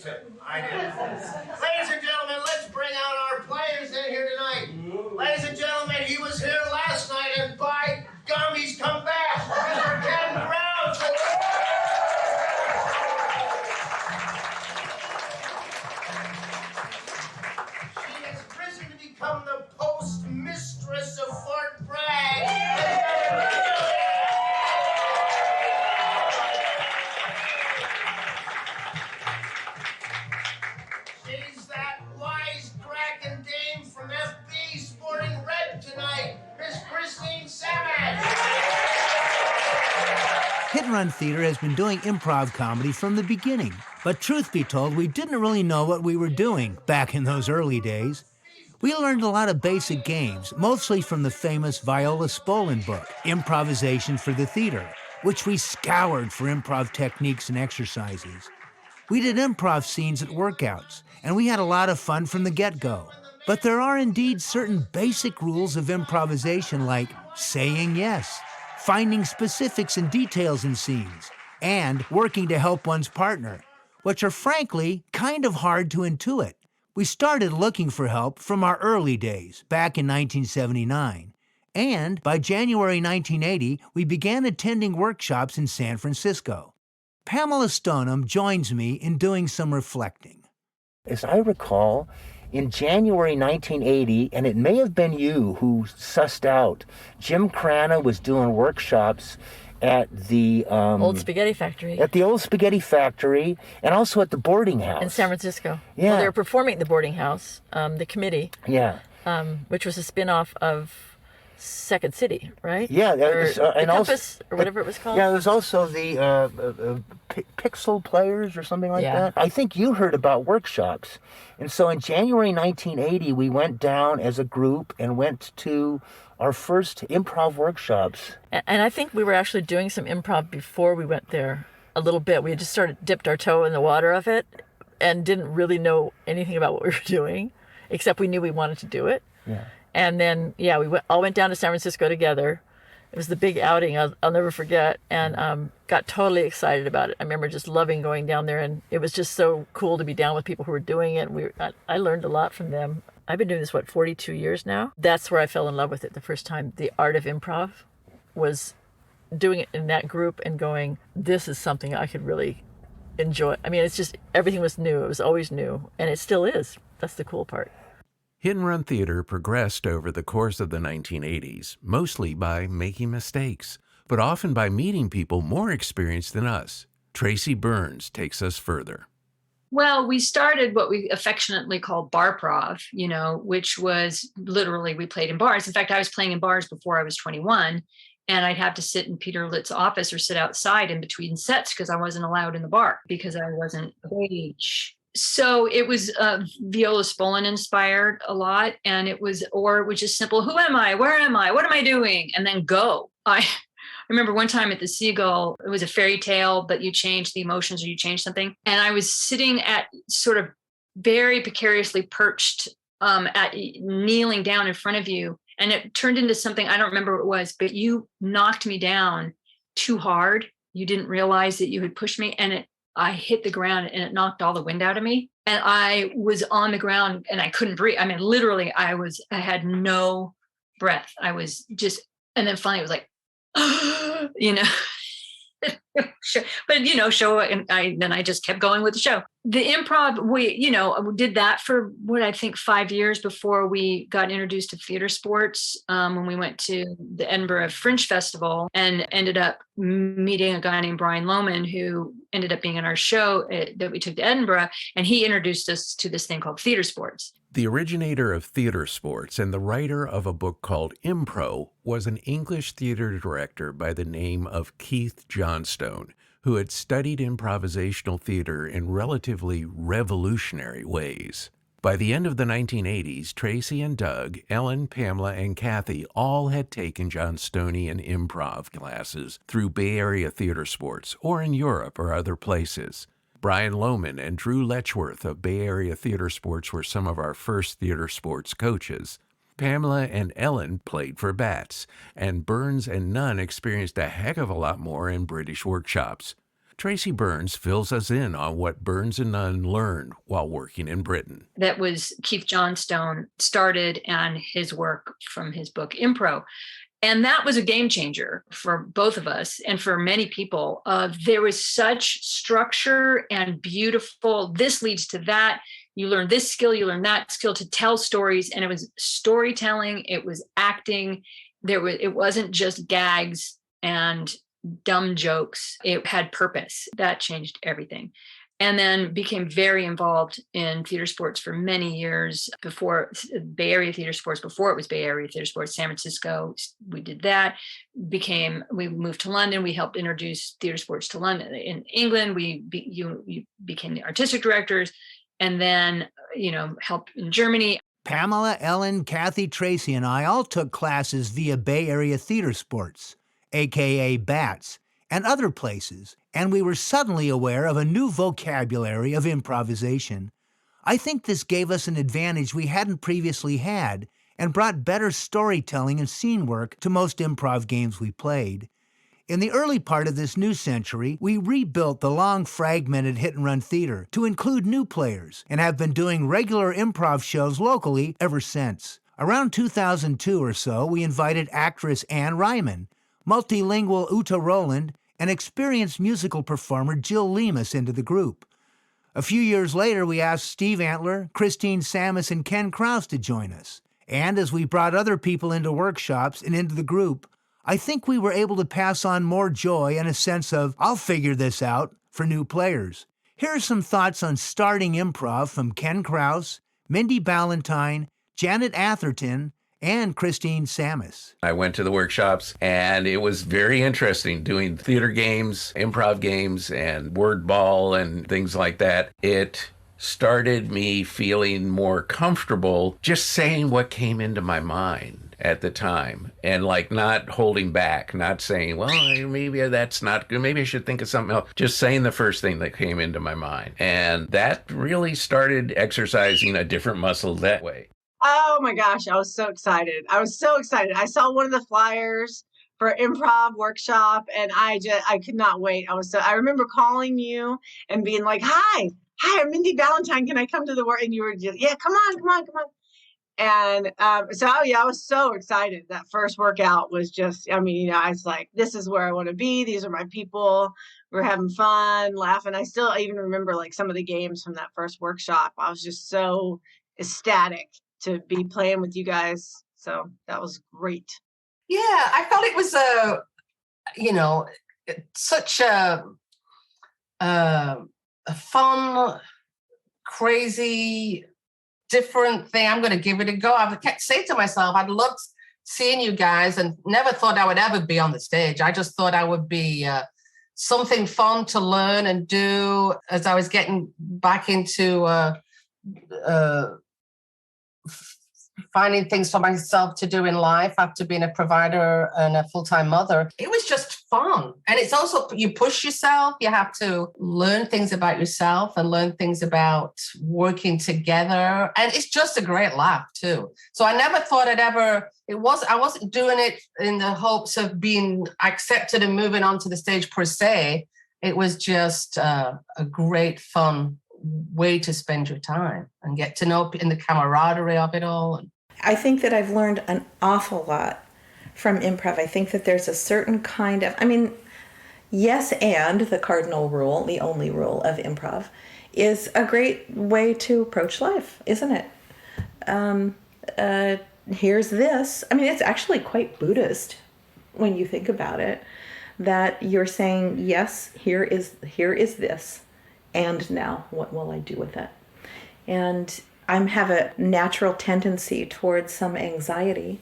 I did. Ladies and gentlemen, let's bring out our players in here tonight. Ladies and gentlemen, he was here last night, and by gum, he's come back. Mr. Ken Krause. She has risen to become the post-mistress of Fort Bragg. She's that wisecracking dame from FB sporting red tonight, Miss Christine Sammons. Hit and Run Theater has been doing improv comedy from the beginning. But truth be told, we didn't really know what we were doing back in those early days. We learned a lot of basic games, mostly from the famous Viola Spolin book, Improvisation for the Theater, which we scoured for improv techniques and exercises. We did improv scenes at workouts, and we had a lot of fun from the get-go. But there are indeed certain basic rules of improvisation, like saying yes, finding specifics and details in scenes, and working to help one's partner, which are frankly kind of hard to intuit. We started looking for help from our early days, back in 1979. And by January 1980, we began attending workshops in San Francisco. Pamela Stoneham joins me in doing some reflecting. As I recall, in January 1980, and it may have been you who sussed out, Jim Crana was doing workshops at the Old Spaghetti Factory. At the Old Spaghetti Factory, and also at the boarding house in San Francisco. Yeah, well, they were performing at the boarding house, the committee. Yeah, which was a spin-off of Second City, right? Yeah, and Compass, also, or whatever it was called. Yeah, there's also the Pixel Players or something like that. I think you heard about workshops. And so in January 1980, we went down as a group and went to our first improv workshops. And I think we were actually doing some improv before we went there a little bit. We had just dipped our toe in the water of it and didn't really know anything about what we were doing, except we knew we wanted to do it. Yeah. And then, we all went down to San Francisco together. It was the big outing I'll never forget, and got totally excited about it. I remember just loving going down there, and it was just so cool to be down with people who were doing it. I learned a lot from them. I've been doing this, 42 years now? That's where I fell in love with it the first time. The art of improv was doing it in that group and going, this is something I could really enjoy. I mean, it's just, everything was new. It was always new, and it still is. That's the cool part. Hit and Run Theater progressed over the course of the 1980s, mostly by making mistakes, but often by meeting people more experienced than us. Tracy Burns takes us further. Well, we started what we affectionately call bar prov, which was literally we played in bars. In fact, I was playing in bars before I was 21, and I'd have to sit in Peter Litt's office or sit outside in between sets because I wasn't allowed in the bar because I wasn't of age. So it was Viola Spolin inspired a lot, and it was just simple. Who am I? Where am I? What am I doing? And then go. I remember one time at the Seagull, it was a fairy tale, but you change the emotions or you change something. And I was sitting at sort of very precariously perched at kneeling down in front of you. And it turned into something, I don't remember what it was, but you knocked me down too hard. You didn't realize that you had pushed me, and I hit the ground and it knocked all the wind out of me. And I was on the ground and I couldn't breathe. I mean, literally I had no breath. I was just, and then finally it was like, but show. And then I just kept going with the show. The improv, we did that for what I think 5 years before we got introduced to theater sports. When we went to the Edinburgh Fringe Festival and ended up meeting a guy named Brian Lohman, who ended up being in our show that we took to Edinburgh. And he introduced us to this thing called theater sports. The originator of theater sports and the writer of a book called Impro was an English theater director by the name of Keith Johnstone, who had studied improvisational theater in relatively revolutionary ways. By the end of the 1980s, Tracy and Doug, Ellen, Pamela, and Kathy all had taken Johnstonian improv classes through Bay Area theater sports or in Europe or other places. Brian Lohman and Drew Letchworth of Bay Area Theater Sports were some of our first theater sports coaches. Pamela and Ellen played for Bats, and Burns and Nunn experienced a heck of a lot more in British workshops. Tracy Burns fills us in on what Burns and Nunn learned while working in Britain. That was Keith Johnstone started, and his work from his book Impro. And that was a game changer for both of us and for many people. There was such structure and beautiful, this leads to that. You learn this skill, you learn that skill to tell stories. And it was storytelling, it was acting. It wasn't just gags and dumb jokes. It had purpose. That changed everything. And then became very involved in theater sports for many years before Bay Area Theater Sports, before it was Bay Area Theater Sports, San Francisco. We did that. We moved to London. We helped introduce theater sports to London. In England, you became the artistic directors, and then, helped in Germany. Pamela, Ellen, Kathy, Tracy, and I all took classes via Bay Area Theater Sports, aka BATS, and other places, and we were suddenly aware of a new vocabulary of improvisation. I think this gave us an advantage we hadn't previously had and brought better storytelling and scene work to most improv games we played. In the early part of this new century, we rebuilt the long fragmented hit-and-run theater to include new players and have been doing regular improv shows locally ever since. Around 2002 or so, we invited actress Anne Ryman, multilingual Uta Roland, and experienced musical performer Jill Lemus into the group. A few years later, we asked Steve Antler, Christine Samus, and Ken Krause to join us. And as we brought other people into workshops and into the group, I think we were able to pass on more joy and a sense of, I'll figure this out, for new players. Here are some thoughts on starting improv from Ken Krause, Mindy Ballantyne, Janet Atherton, and Christine Samus. I went to the workshops, and it was very interesting doing theater games, improv games, and word ball and things like that. It started me feeling more comfortable just saying what came into my mind at the time, and like not holding back, not saying, well, maybe that's not good, maybe I should think of something else, just saying the first thing that came into my mind. And that really started exercising a different muscle that way. Oh my gosh, I was so excited. I I saw one of the flyers for improv workshop, and I could not wait. I remember calling you and being like, hi, I'm Mindy Ballantyne. Can I come to the work? And you were just, yeah, come on. And I was so excited. That first workout was just, I was like, this is where I want to be. These are my people. We're having fun, laughing. I still even remember like some of the games from that first workshop. I was just so ecstatic to be playing with you guys. So that was great. Yeah, I felt it was such a fun, crazy, different thing. I'm going to give it a go. I kept saying to myself, I'd loved seeing you guys, and never thought I would ever be on the stage. I just thought I would be something fun to learn and do as I was getting back into finding things for myself to do in life after being a provider and a full-time mother. It was just fun. And it's also, you push yourself, you have to learn things about yourself and learn things about working together. And it's just a great laugh too. So I never thought I wasn't doing it in the hopes of being accepted and moving on to the stage per se. It was just a great fun way to spend your time and get to know in the camaraderie of it all. I think that I've learned an awful lot from improv. I think that there's a certain kind of, yes, and the cardinal rule, the only rule of improv, is a great way to approach life, isn't it? Here's this. It's actually quite Buddhist when you think about it, that you're saying, yes, here is this. And now, what will I do with it? And I have a natural tendency towards some anxiety.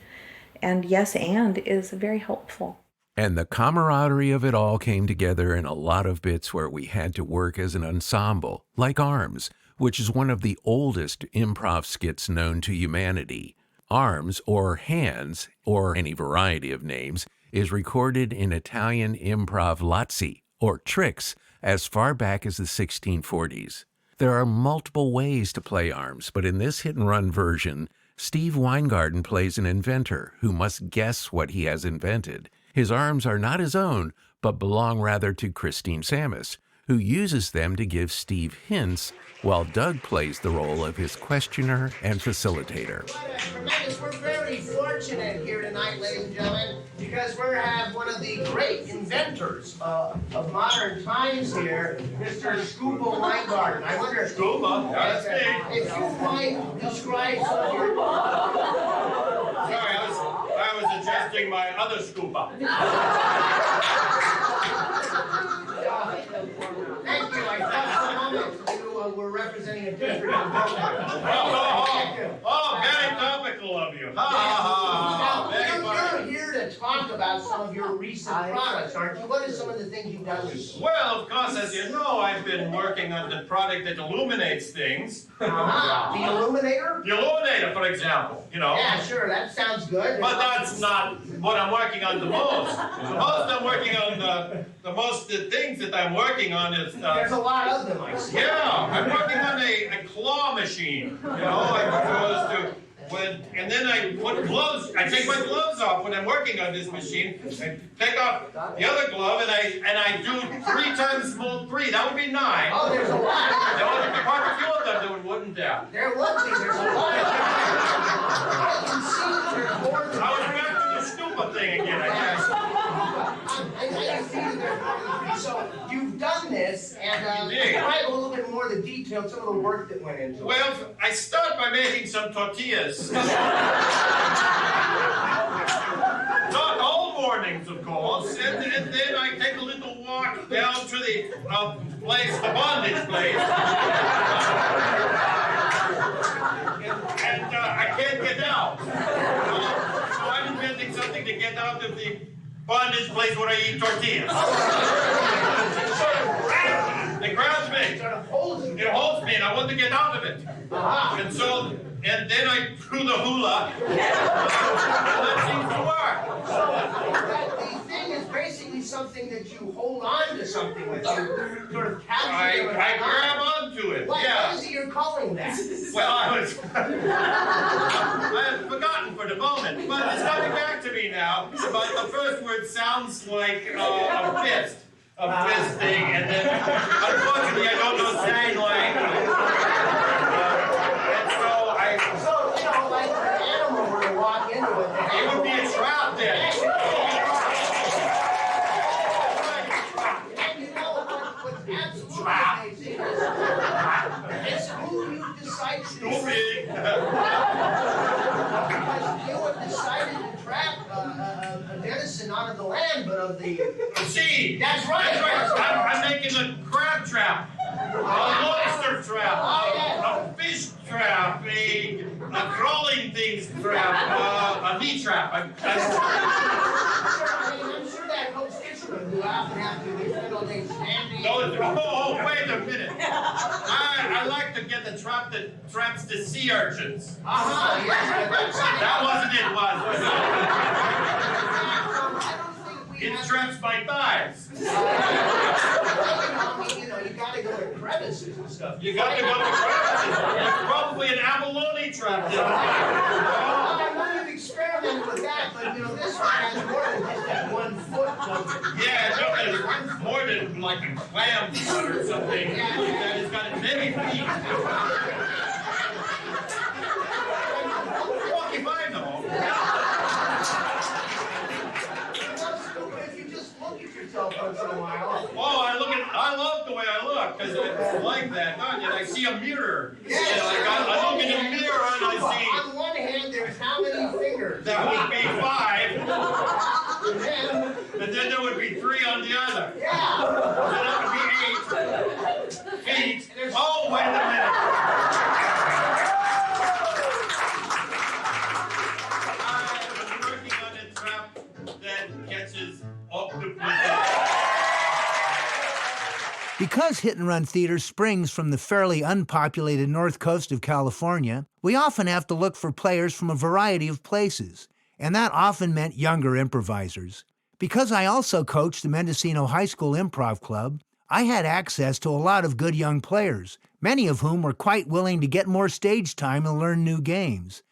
And yes, and is very helpful. And the camaraderie of it all came together in a lot of bits where we had to work as an ensemble, like Arms, which is one of the oldest improv skits known to humanity. Arms, or Hands, or any variety of names, is recorded in Italian improv lazzi, or tricks, as far back as the 1640s. There are multiple ways to play Arms, but in this hit-and-run version, Steve Weingarten plays an inventor who must guess what he has invented. His arms are not his own, but belong rather to Christine Samus, who uses them to give Steve hints while Doug plays the role of his questioner and facilitator. Tremendous. We're very fortunate here tonight, ladies and gentlemen, because we have one of the great inventors of modern times here, Mr. Scuba Weingarten. I wonder if Scuba? That's me. If you might describe some of your... Sorry, I was adjusting my other scuba. Thank you. I thought for a moment you were representing a different Oh, very topical of you. You're here to talk about some of your recent products, aren't you? What are some of the things you've done recently? Well, of course, as you know, I've been working on the product that illuminates things. The illuminator? The illuminator, for example, you know. Yeah, sure, that sounds good. But that's not what I'm working on the most. The most I'm working on, the things that I'm working on is... There's a lot of them, I see. Yeah, I'm working on a claw machine. You know, I propose to... and then I put gloves, I take my gloves off when I'm working on this machine, and take off the other glove, and I do 3 times more, 3, that would be 9. Oh, there's a lot. There would be quite a few of them, there wouldn't there? There would be, there's a lot of them. I can see there's more than I was back to the scuba thing again, I guess. I can see that there's more than 3. So, you've done this, and describe a little bit more of the detail, some of the work that went into it. Well, I start by making some tortillas. Not all mornings, of course, and then I take a little walk down to the place, the bondage place. And I can't get out. So I'm inventing something to get out of the bondage place where I eat tortillas. It grabs me. It holds me, and I want to get out of it. And then I do the hula, and that seems to work. So, the thing is basically something that you hold on to something with. You sort of capture it. I grab onto it, What yeah. is it you're calling that? Well, I had forgotten for the moment, but it's coming back to me now. But the first word sounds like a fist. A fist thing, and then, unfortunately, I don't know sign language. So, you know, like an animal were to walk into it. It would be a trap then. And you know what's absolutely amazing is who you decided to Stupid. Because you have decided to trap a venison not of the land, but of the sea. That's right. I'm making a crab trap, a lobster trap, a fish trap, a crawling things trap, a meat trap. I'm sure that helps fishermen who often have to spend all day standing. Oh, wait a minute. I like to get the trap that traps the sea urchins. Yes. That wasn't it, was it? It traps my thighs. You know, you gotta go to crevices and stuff. You got to go to crevices. It's probably an abalone trap. I know you've experimented with that, but you know, this one has more than just that 1 foot number. Yeah, no, it's more than like a clam foot or something. It's got many feet. 45 though. If you just look at yourself once in a while. Oh, I love the way I look, because it's like that, don't you? I see a mirror. Yes. I look in the mirror and I see... On one hand, there's how many fingers? That would be 5. And And then there would be 3 on the other. yeah. Then that would be 8 feet. Oh, wait a minute. I'm working on a trap that catches octopuses. Because Hit and Run Theater springs from the fairly unpopulated north coast of California, we often have to look for players from a variety of places, and that often meant younger improvisers. Because I also coached the Mendocino High School Improv Club, I had access to a lot of good young players, many of whom were quite willing to get more stage time and learn new games.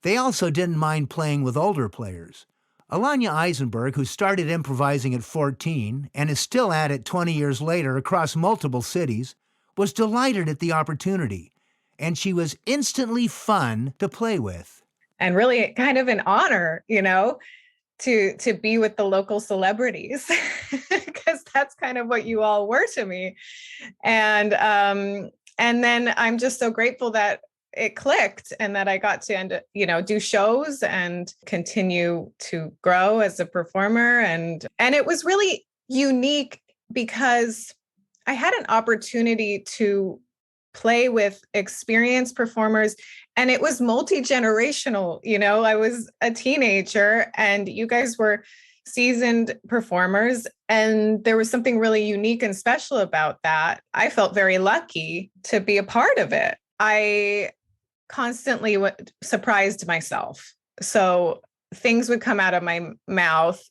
They also didn't mind playing with older players. Alanya Eisenberg, who started improvising at 14 and is still at it 20 years later across multiple cities, was delighted at the opportunity, and she was instantly fun to play with. And really kind of an honor, to be with the local celebrities, because that's kind of what you all were to me. And then I'm just so grateful that it clicked and that I got to do shows and continue to grow as a performer. And it was really unique because I had an opportunity to play with experienced performers, and it was multi-generational. I was a teenager and you guys were seasoned performers, and there was something really unique and special about that. I felt very lucky to be a part of it. I constantly surprised myself. So things would come out of my mouth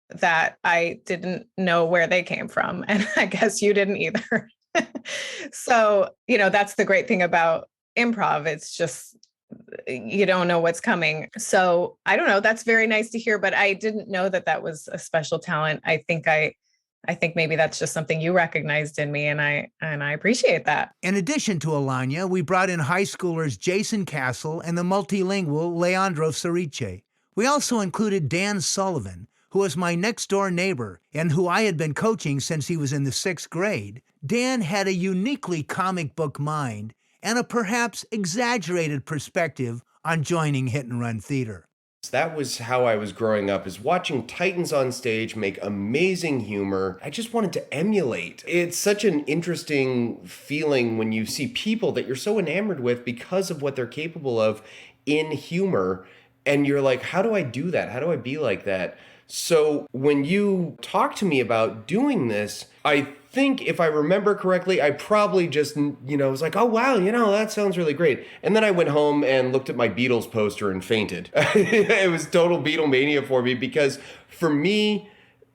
that I didn't know where they came from. And I guess you didn't either. So, that's the great thing about improv. It's just, you don't know what's coming. So I don't know. That's very nice to hear, but I didn't know that was a special talent. I think maybe that's just something you recognized in me, and I appreciate that. In addition to Alanya, we brought in high schoolers Jason Castle and the multilingual Leandro Sarice. We also included Dan Sullivan, who was my next-door neighbor and who I had been coaching since he was in the 6th grade. Dan had a uniquely comic book mind and a perhaps exaggerated perspective on joining Hit and Run Theater. That was how I was growing up, is watching Titans on stage make amazing humor. I just wanted to emulate. It's such an interesting feeling when you see people that you're so enamored with because of what they're capable of in humor. And you're like, how do I do that? How do I be like that? So when you talk to me about doing this, I think if I remember correctly, I probably just, was like, oh, wow, that sounds really great. And then I went home and looked at my Beatles poster and fainted. It was total Beatlemania for me, because for me,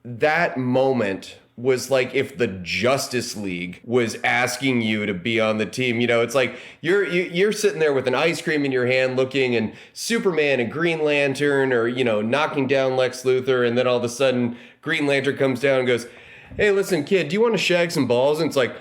that moment was like if the Justice League was asking you to be on the team. It's like you're sitting there with an ice cream in your hand looking, and Superman and Green Lantern or, knocking down Lex Luthor, and then all of a sudden Green Lantern comes down and goes, hey, listen, kid, do you want to shag some balls? And it's like,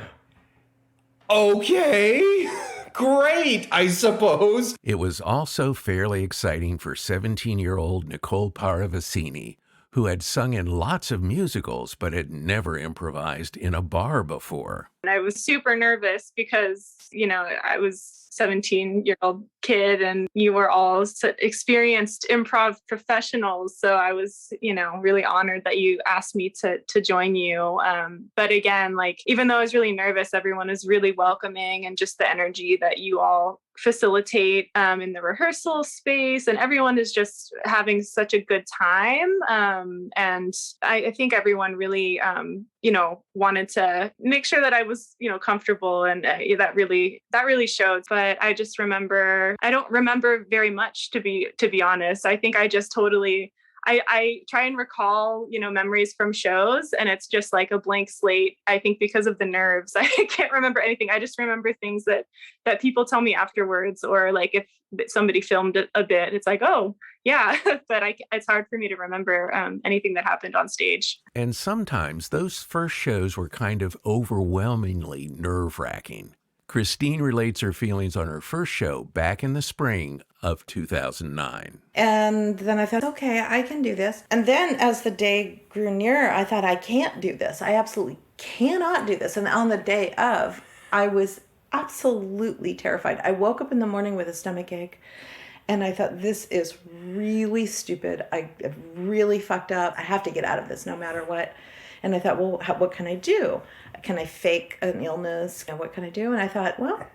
okay, great, I suppose. It was also fairly exciting for 17-year-old Nicole Paravicini, who had sung in lots of musicals but had never improvised in a bar before. And I was super nervous because, I was 17-year-old kid and you were all experienced improv professionals. So I was, really honored that you asked me to join you. But again, even though I was really nervous, everyone was really welcoming, and just the energy that you all facilitate in the rehearsal space, and everyone is just having such a good time. And I think everyone really, wanted to make sure that I was, comfortable, and that really showed. But I just remember, I don't remember very much, to be honest. I think I just totally, I try and recall, memories from shows, and it's just like a blank slate. I think because of the nerves, I can't remember anything. I just remember things that people tell me afterwards, or if somebody filmed a bit, it's like, oh yeah, but it's hard for me to remember anything that happened on stage. And sometimes those first shows were kind of overwhelmingly nerve-wracking. Christine relates her feelings on her first show back in the spring of 2009. And then I thought, okay, I can do this. And then as the day grew nearer, I thought, I can't do this. I absolutely cannot do this. And on the day of, I was absolutely terrified. I woke up in the morning with a stomach ache, and I thought, this is really stupid. I really fucked up. I have to get out of this no matter what. And I thought, well, what can I do? Can I fake an illness? What can I do? And I thought, well,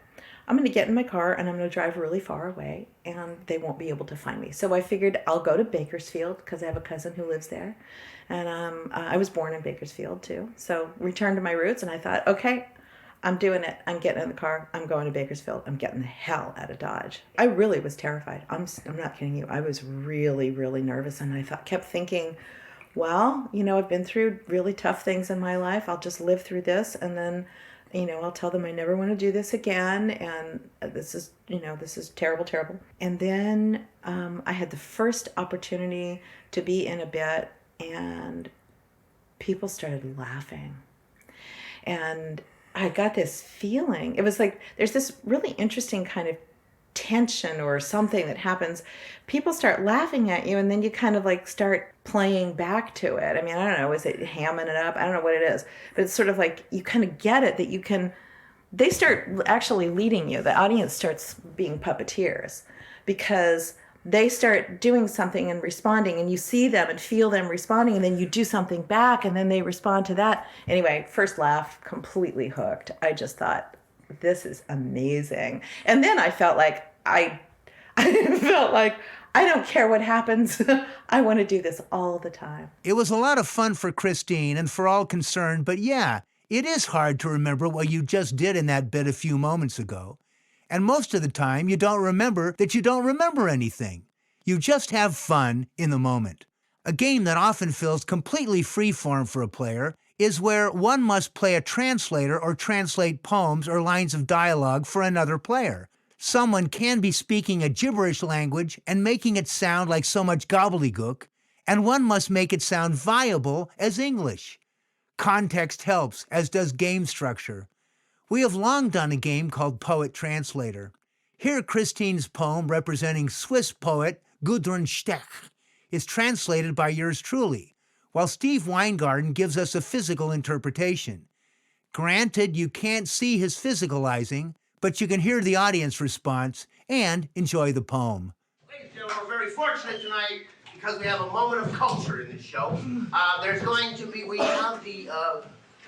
I'm going to get in my car and I'm going to drive really far away, and they won't be able to find me. So I figured I'll go to Bakersfield, because I have a cousin who lives there. And I was born in Bakersfield too. So returned to my roots, and I thought, okay, I'm doing it. I'm getting in the car. I'm going to Bakersfield. I'm getting the hell out of Dodge. I really was terrified. I'm not kidding you. I was really, really nervous. And I kept thinking, well, I've been through really tough things in my life. I'll just live through this, and then I'll tell them I never want to do this again, and this is terrible, terrible. And then I had the first opportunity to be in a bit, and people started laughing. And I got this feeling. It was like there's this really interesting kind of tension or something that happens. People start laughing at you, and then you kind of like start playing back to it. I mean, I don't know, is it hamming it up? I don't know what it is, but it's sort of like you kind of get it that you can, they start actually leading you. The audience starts being puppeteers because they start doing something and responding, and you see them and feel them responding, and then you do something back, and then they respond to that. Anyway, first laugh, completely hooked. I just thought, this is amazing. And then I felt like I felt like I don't care what happens. I want to do this all the time. It was a lot of fun for Christine and for all concerned, but yeah, it is hard to remember what you just did in that bit a few moments ago. And most of the time, you don't remember that you don't remember anything. You just have fun in the moment. A game that often feels completely free-form for a player is where one must play a translator or translate poems or lines of dialogue for another player. Someone can be speaking a gibberish language and making it sound like so much gobbledygook, and one must make it sound viable as English. Context helps, as does game structure. We have long done a game called Poet Translator. Here, Christine's poem representing Swiss poet Gudrun Stech is translated by yours truly, while Steve Weingarten gives us a physical interpretation. Granted, you can't see his physicalizing, but you can hear the audience response and enjoy the poem. Ladies and gentlemen, we're very fortunate tonight because we have a moment of culture in this show. We have the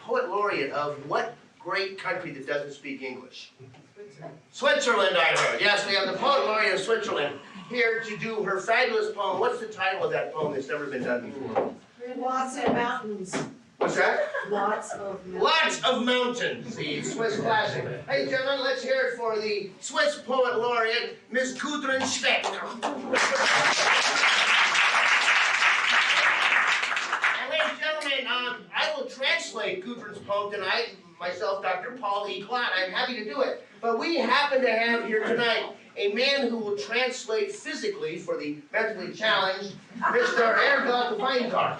poet laureate of what great country that doesn't speak English? Switzerland, I heard. Yes, we have the poet laureate of Switzerland here to do her fabulous poem. What's the title of that poem that's never been done before? Lots of mountains. What's that? Lots of mountains. Lots of mountains, the Swiss classic. Hey, gentlemen, let's hear it for the Swiss poet laureate, Miss Gudrun Stech. And ladies and gentlemen, I will translate Gudrun's poem tonight. Myself, Dr. Paul E. Klatt. I'm happy to do it. But we happen to have here tonight a man who will translate physically for the mentally challenged, Mr. Ergot Weingart.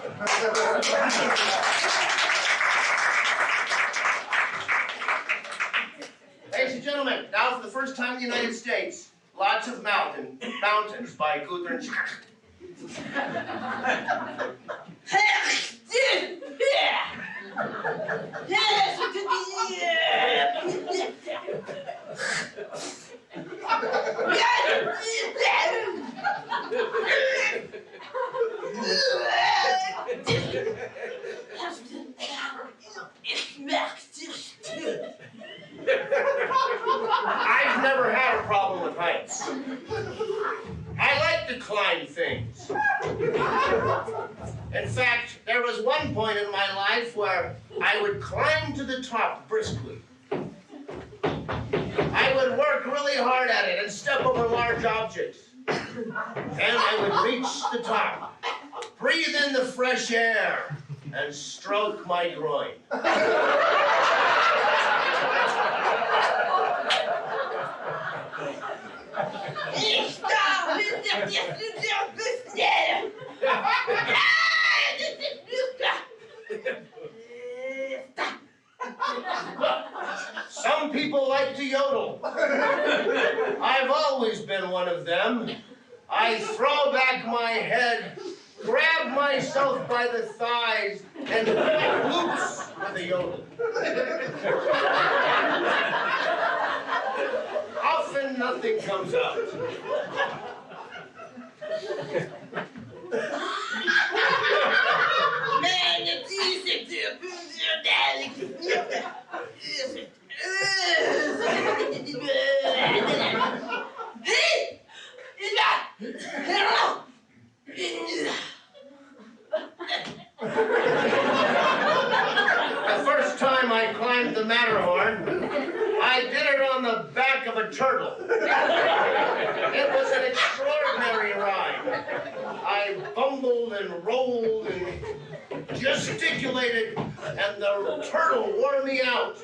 Ladies and gentlemen, now for the first time in the United States, Lots of Mountains by Gudrun Stech. I've never had a problem with heights. I like to climb things. In fact, there was one point in my life where I would climb to the top briskly. I would work really hard at it and step over large objects. And I would reach the top, breathe in the fresh air, and stroke my groin. Some people like to yodel. I've always been one of them. I throw back my head, grab myself by the thighs, and loops with a yodel. Often nothing comes out. Man, it's easy to put your daddy. Hey! The first time I climbed the Matterhorn, I did it on the back of a turtle. It was an extraordinary ride. I bumbled and rolled and gesticulated, and the turtle wore me out.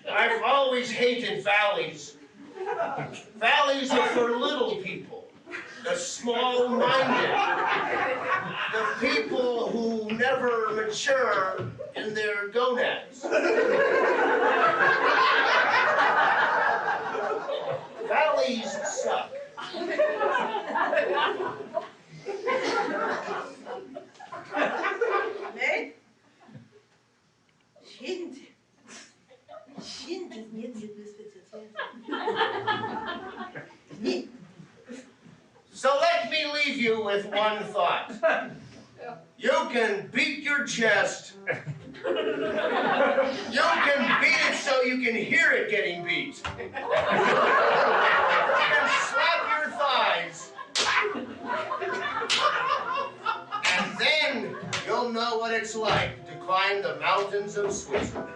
I've always hated valleys. Valleys are for little people, the small-minded, the people who never mature in their gonads. Valleys suck. So let me leave you with one thought. You can beat your chest. You can beat it so you can hear it getting beat. You can slap your thighs. And then you'll know what it's like to climb the mountains of Switzerland.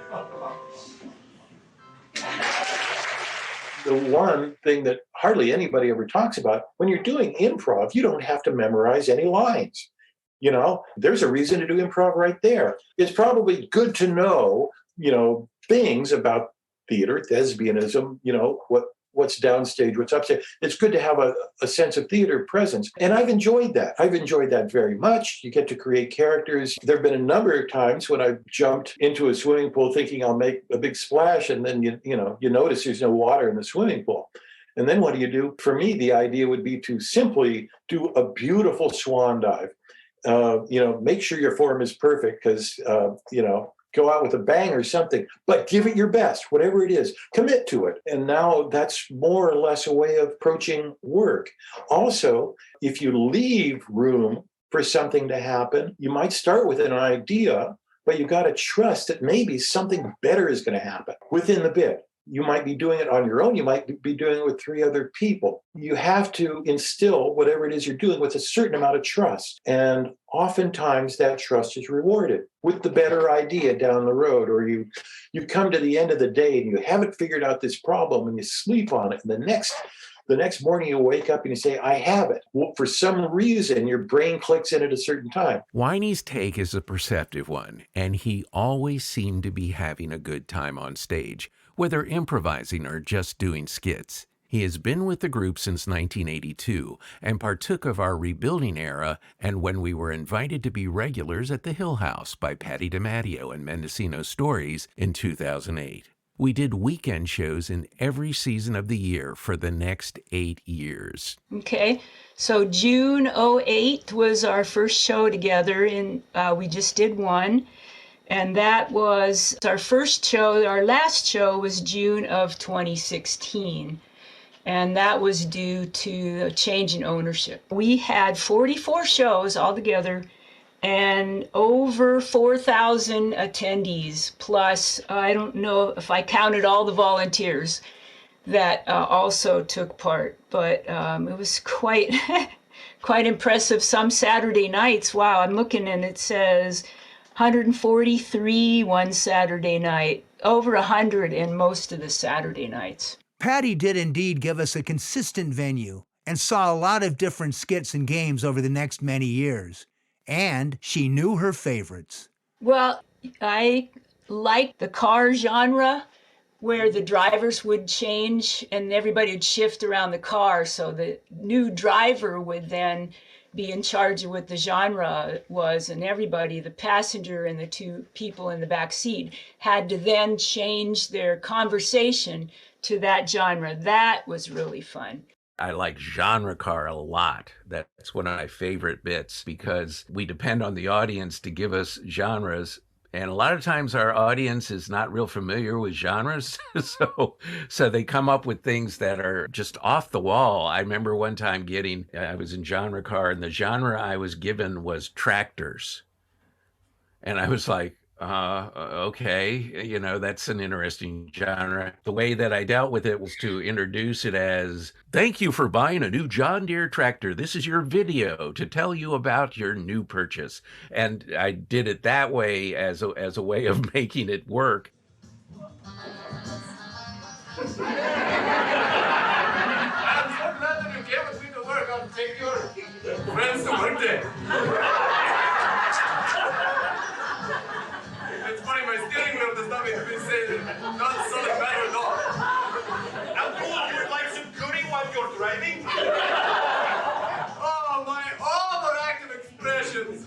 The one thing that hardly anybody ever talks about, when you're doing improv, you don't have to memorize any lines. You know, there's a reason to do improv right there. It's probably good to know, things about theater, thespianism, what's downstage, what's upstage. It's good to have a sense of theater presence. And I've enjoyed that. I've enjoyed that very much. You get to create characters. There have been a number of times when I've jumped into a swimming pool thinking I'll make a big splash, and then you notice there's no water in the swimming pool. And then what do you do? For me, the idea would be to simply do a beautiful swan dive. Make sure your form is perfect, because go out with a bang or something, but give it your best, whatever it is, commit to it. And now that's more or less a way of approaching work. Also, if you leave room for something to happen, you might start with an idea, but you got to trust that maybe something better is going to happen within the bit. You might be doing it on your own. You might be doing it with 3 other people. You have to instill whatever it is you're doing with a certain amount of trust. And oftentimes that trust is rewarded with the better idea down the road. Or you come to the end of the day and you haven't figured out this problem and you sleep on it. And the next morning you wake up and you say, I have it. Well, for some reason, your brain clicks in at a certain time. Winey's take is a perceptive one, and he always seemed to be having a good time on stage, whether improvising or just doing skits. He has been with the group since 1982 and partook of our rebuilding era and when we were invited to be regulars at the Hill House by Patty DiMatteo and Mendocino Stories in 2008. We did weekend shows in every season of the year for the next 8 years. Okay, so June 08 was our first show together, and we just did one. And that was our first show. Our last show was June of 2016. And that was due to a change in ownership. We had 44 shows altogether and over 4,000 attendees, plus I don't know if I counted all the volunteers that also took part, but it was quite quite impressive. Some Saturday nights, wow, I'm looking and it says 143 one Saturday night, over 100 in most of the Saturday nights. Patty did indeed give us a consistent venue and saw a lot of different skits and games over the next many years. And she knew her favorites. Well, I liked the car genre where the drivers would change and everybody would shift around the car. So the new driver would then be in charge of what the genre was, and everybody, the passenger and the 2 people in the back seat, had to then change their conversation to that genre. That was really fun. I like genre car a lot. That's one of my favorite bits because we depend on the audience to give us genres. And a lot of times our audience is not real familiar with genres. So they come up with things that are just off the wall. I remember one time I was in genre car and the genre I was given was tractors. And I was like, Okay, that's an interesting genre. The way that I dealt with it was to introduce it as, thank you for buying a new John Deere tractor. This is your video to tell you about your new purchase. And I did it that way as a way of making it work. I'm so glad that you came with me to work. I'll take your friends to work day. It's funny, my steering wheel does not mean to be saying not solid matter at all. Uncle, you would like some goodie while you're driving? Oh, my overactive expressions.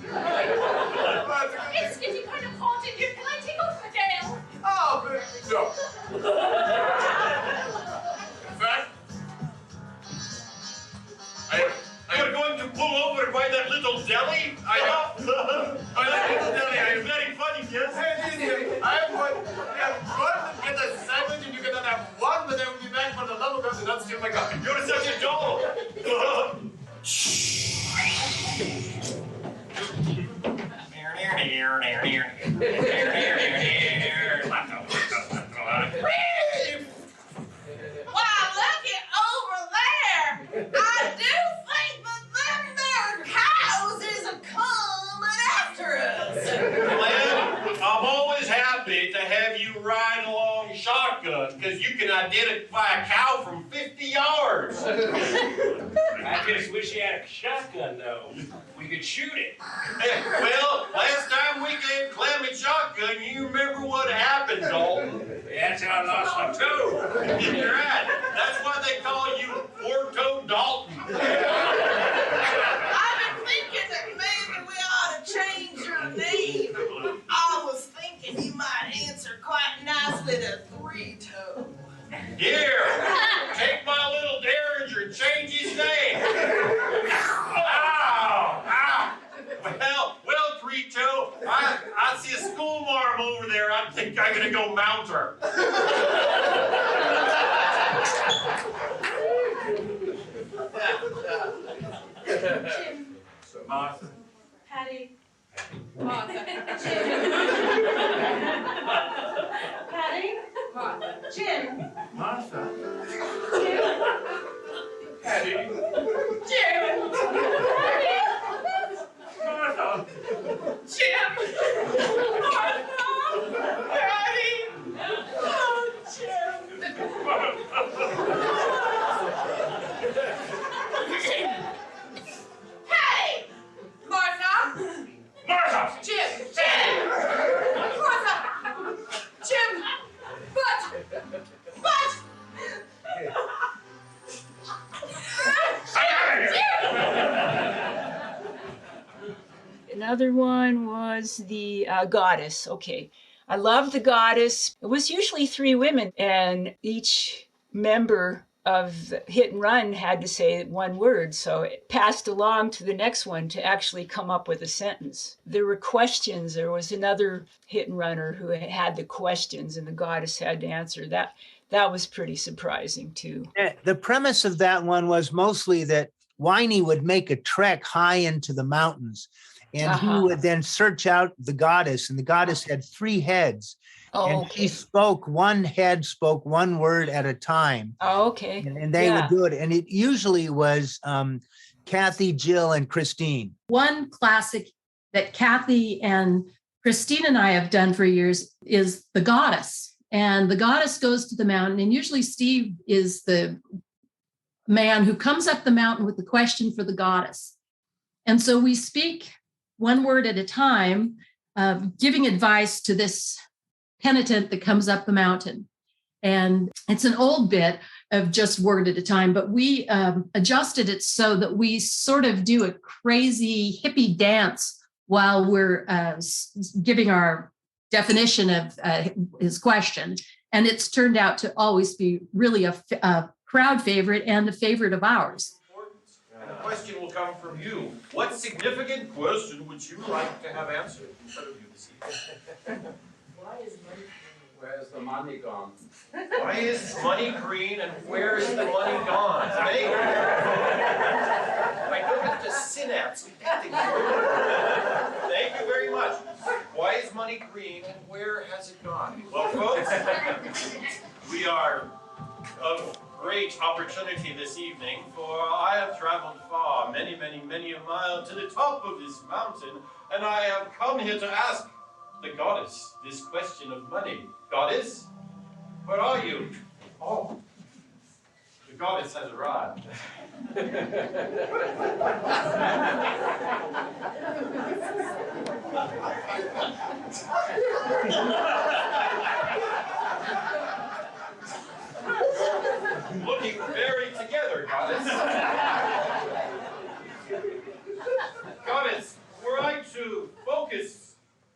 It's getting kind of hot in here. Can I take off my tail? Oh, but no. In fact, you're going to pull over by that little deli? I know. By that little deli. I'm very funny, yes? I'm going to get a sandwich and you can have one, but I will be back for the love of God and not steal my coffee. You're such a doll. Wow, look it over there. I do think that them there cows is a coming after us. Glenn, I'm always happy to have you ride along shotgun because you can identify a cow from 50 yards. I just wish you had a shotgun, though. We could shoot it. Well, last time we gave Clem a shotgun, you remember what happened, Dalton? That's how I lost my toe. You're right. That's why they call you Four-Toed Dalton. I've been thinking that maybe we ought to change your name. I was thinking you might answer quite nicely to Three-Toe. Here, take my little Derringer and change his name. Ow! Well, Three-Toe, I see a school marm over there. I think I'm gonna go mount her. Martha. Patty. Martha. Jim. Patty. Martha. Jim. Martha. Jim. Patty. Jim. Patty. Martha. Jim. Martha. Patty. Oh, Jim. Patty. Martha. Martha. Jim. Jim. Martha. Jim. But. Another one was the Goddess. Okay. I love the Goddess. It was usually 3 women, and each member of Hit and Run had to say one word. So it passed along to the next one to actually come up with a sentence. There were questions. There was another hit and runner who had the questions, and the Goddess had to answer. That was pretty surprising, too. The premise of that one was mostly that Whiny would make a trek high into the mountains, and he would then search out the Goddess, and the Goddess had 3 heads. And he one head spoke one word at a time. Oh, okay. And they would do it. And it usually was Kathy, Jill, and Christine. One classic that Kathy and Christine and I have done for years is The Goddess. And the Goddess goes to the mountain, and usually Steve is the man who comes up the mountain with the question for the Goddess. And so we speak one word at a time, giving advice to this penitent that comes up the mountain. And it's an old bit of just word at a time, but we adjusted it so that we sort of do a crazy hippie dance while we're giving our definition of his question. And it's turned out to always be really a crowd favorite and a favorite of ours. And the question will come from you. What significant question would you like to have answered instead of you this evening? Where's the money gone? Why is money green and where is the money gone? I don't have to synapse. Thank you very much. Why is money money green and where has it gone? Well, folks, we are of great opportunity this evening, for I have traveled far, many, many, many a mile to the top of this mountain, and I have come here to ask the goddess this question of money. Goddess, where are you? Oh, the goddess has arrived. Looking very together, goddess. Goddess, were I to focus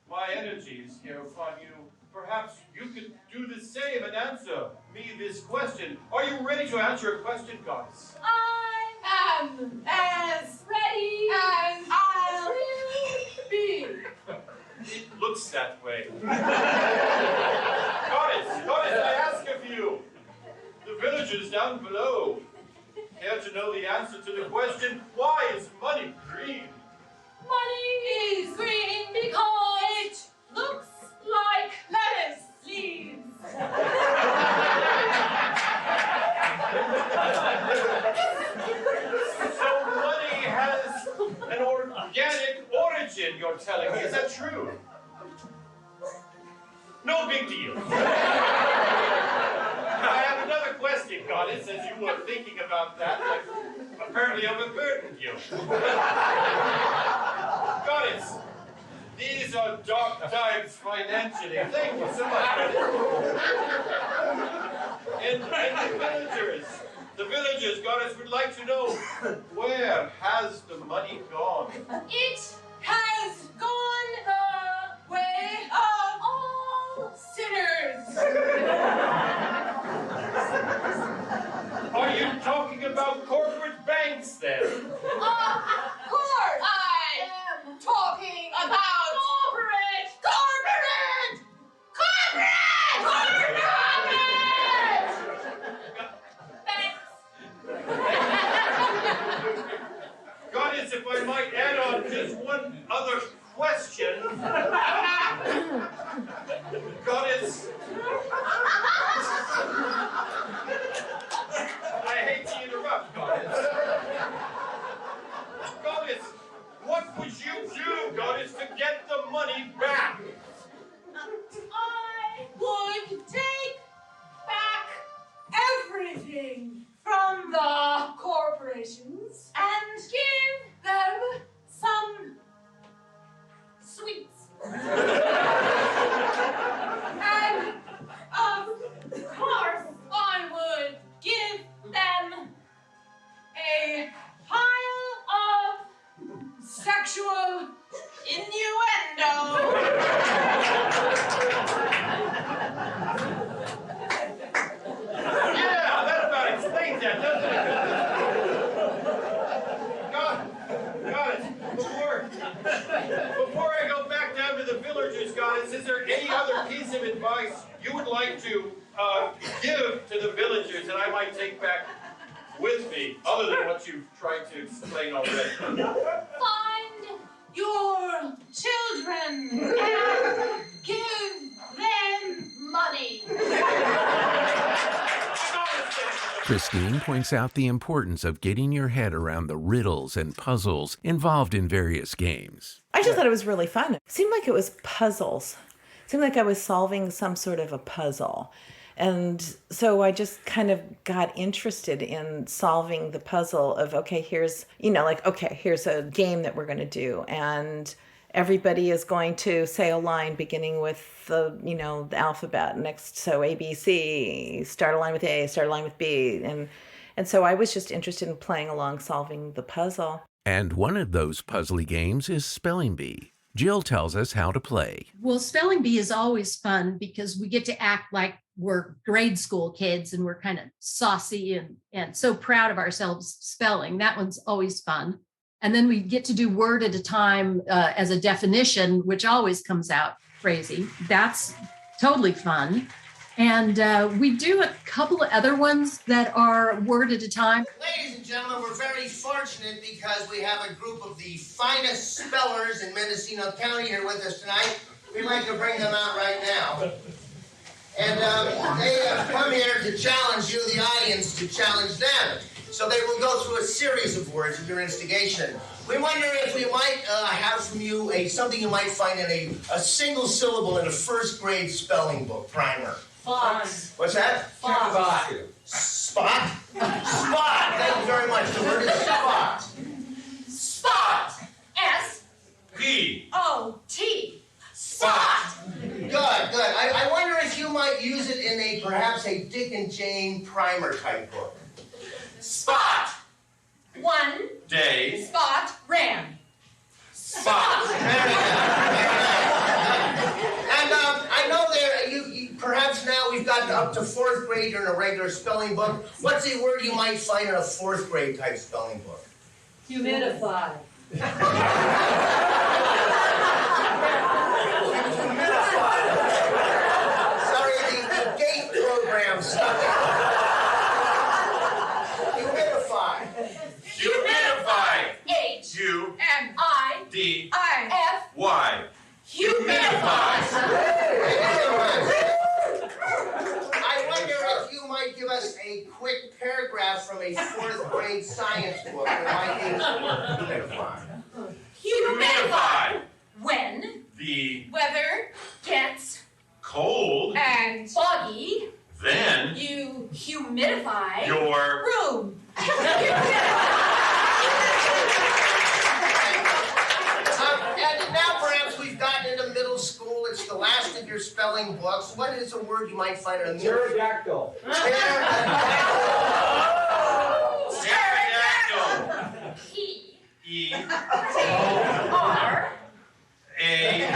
my energies here upon you, perhaps you could do the same and answer me this question. Are you ready to answer a question, goddess? I am as ready as I'll be. It looks that way. Goddess, I ask of you, the villagers down below care to know the answer to the question, why is money green? Money is green because it looks like lettuce leaves. So money has an organic origin, you're telling me. Is that true? No big deal. I have another question, goddess, as you were thinking about that. I've apparently overburdened you. Goddess, these are dark times financially. Thank you so much. And the villagers, goddess, would like to know, where has the money gone? It has gone the way of all sinners. Are you talking about corporate banks then? Of course, I am talking about corporate. Goddess, if I might add on just one other question. Goddess, I hate to interrupt, Goddess. Goddess, what would you do, Goddess, to get the money back? I would take back everything from the corporations and give them some sweets. And of course, I would give them a pile of sexual innuendo. Yeah, that about explains that, doesn't it? Before I go back down to the villagers, goddess, is there any other piece of advice you would like to give to the villagers that I might take back with me, other than what you've tried to explain already? Find your children and give them money. Christine points out the importance of getting your head around the riddles and puzzles involved in various games. I just thought it was really fun. It seemed like it was puzzles. It seemed like I was solving some sort of a puzzle. And so I just kind of got interested in solving the puzzle of, okay, here's a game that we're going to do. And everybody is going to say a line beginning with the alphabet next. So A, B, C, start a line with A, start a line with B. And so I was just interested in playing along, solving the puzzle. And one of those puzzly games is Spelling Bee. Jill tells us how to play. Well, Spelling Bee is always fun because we get to act like we're grade school kids and we're kind of saucy and so proud of ourselves spelling. That one's always fun. And then we get to do word at a time as a definition, which always comes out crazy. That's totally fun. And we do a couple of other ones that are word at a time. Ladies and gentlemen, we're very fortunate because we have a group of the finest spellers in Mendocino County here with us tonight. we'd like to bring them out right now. And they have come here to challenge you, the audience, to challenge them. So they will go through a series of words at your instigation. We wonder if we might have from you something you might find in a single syllable in a first grade spelling book primer. Fox. What's that? Fox. Spot? Spot! Thank you very much. The word is spot. Spot. S-P-O-T. Spot. Good, good. I wonder if you might use it in perhaps a Dick and Jane primer type book. Spot. One Day. spot ran. Spot. Very good. And I know you perhaps now we've gotten up to fourth grade. You're in a regular spelling book. What's a word you might find in a fourth grade type spelling book? Humidify. Sorry, the gate program stuck. Humidify. Humidify. H-U-M-I-D-I-F-Y. Humidify. I wonder if you might give us a quick paragraph from a fourth grade science book that might use the word humidify. Humidify. When The weather gets cold. and foggy, Then you humidify your room. And now perhaps we've gotten into middle school. It's the last of your spelling books. What is a word you might find in a middle? Pterodactyl. Pterodactyl. P E R A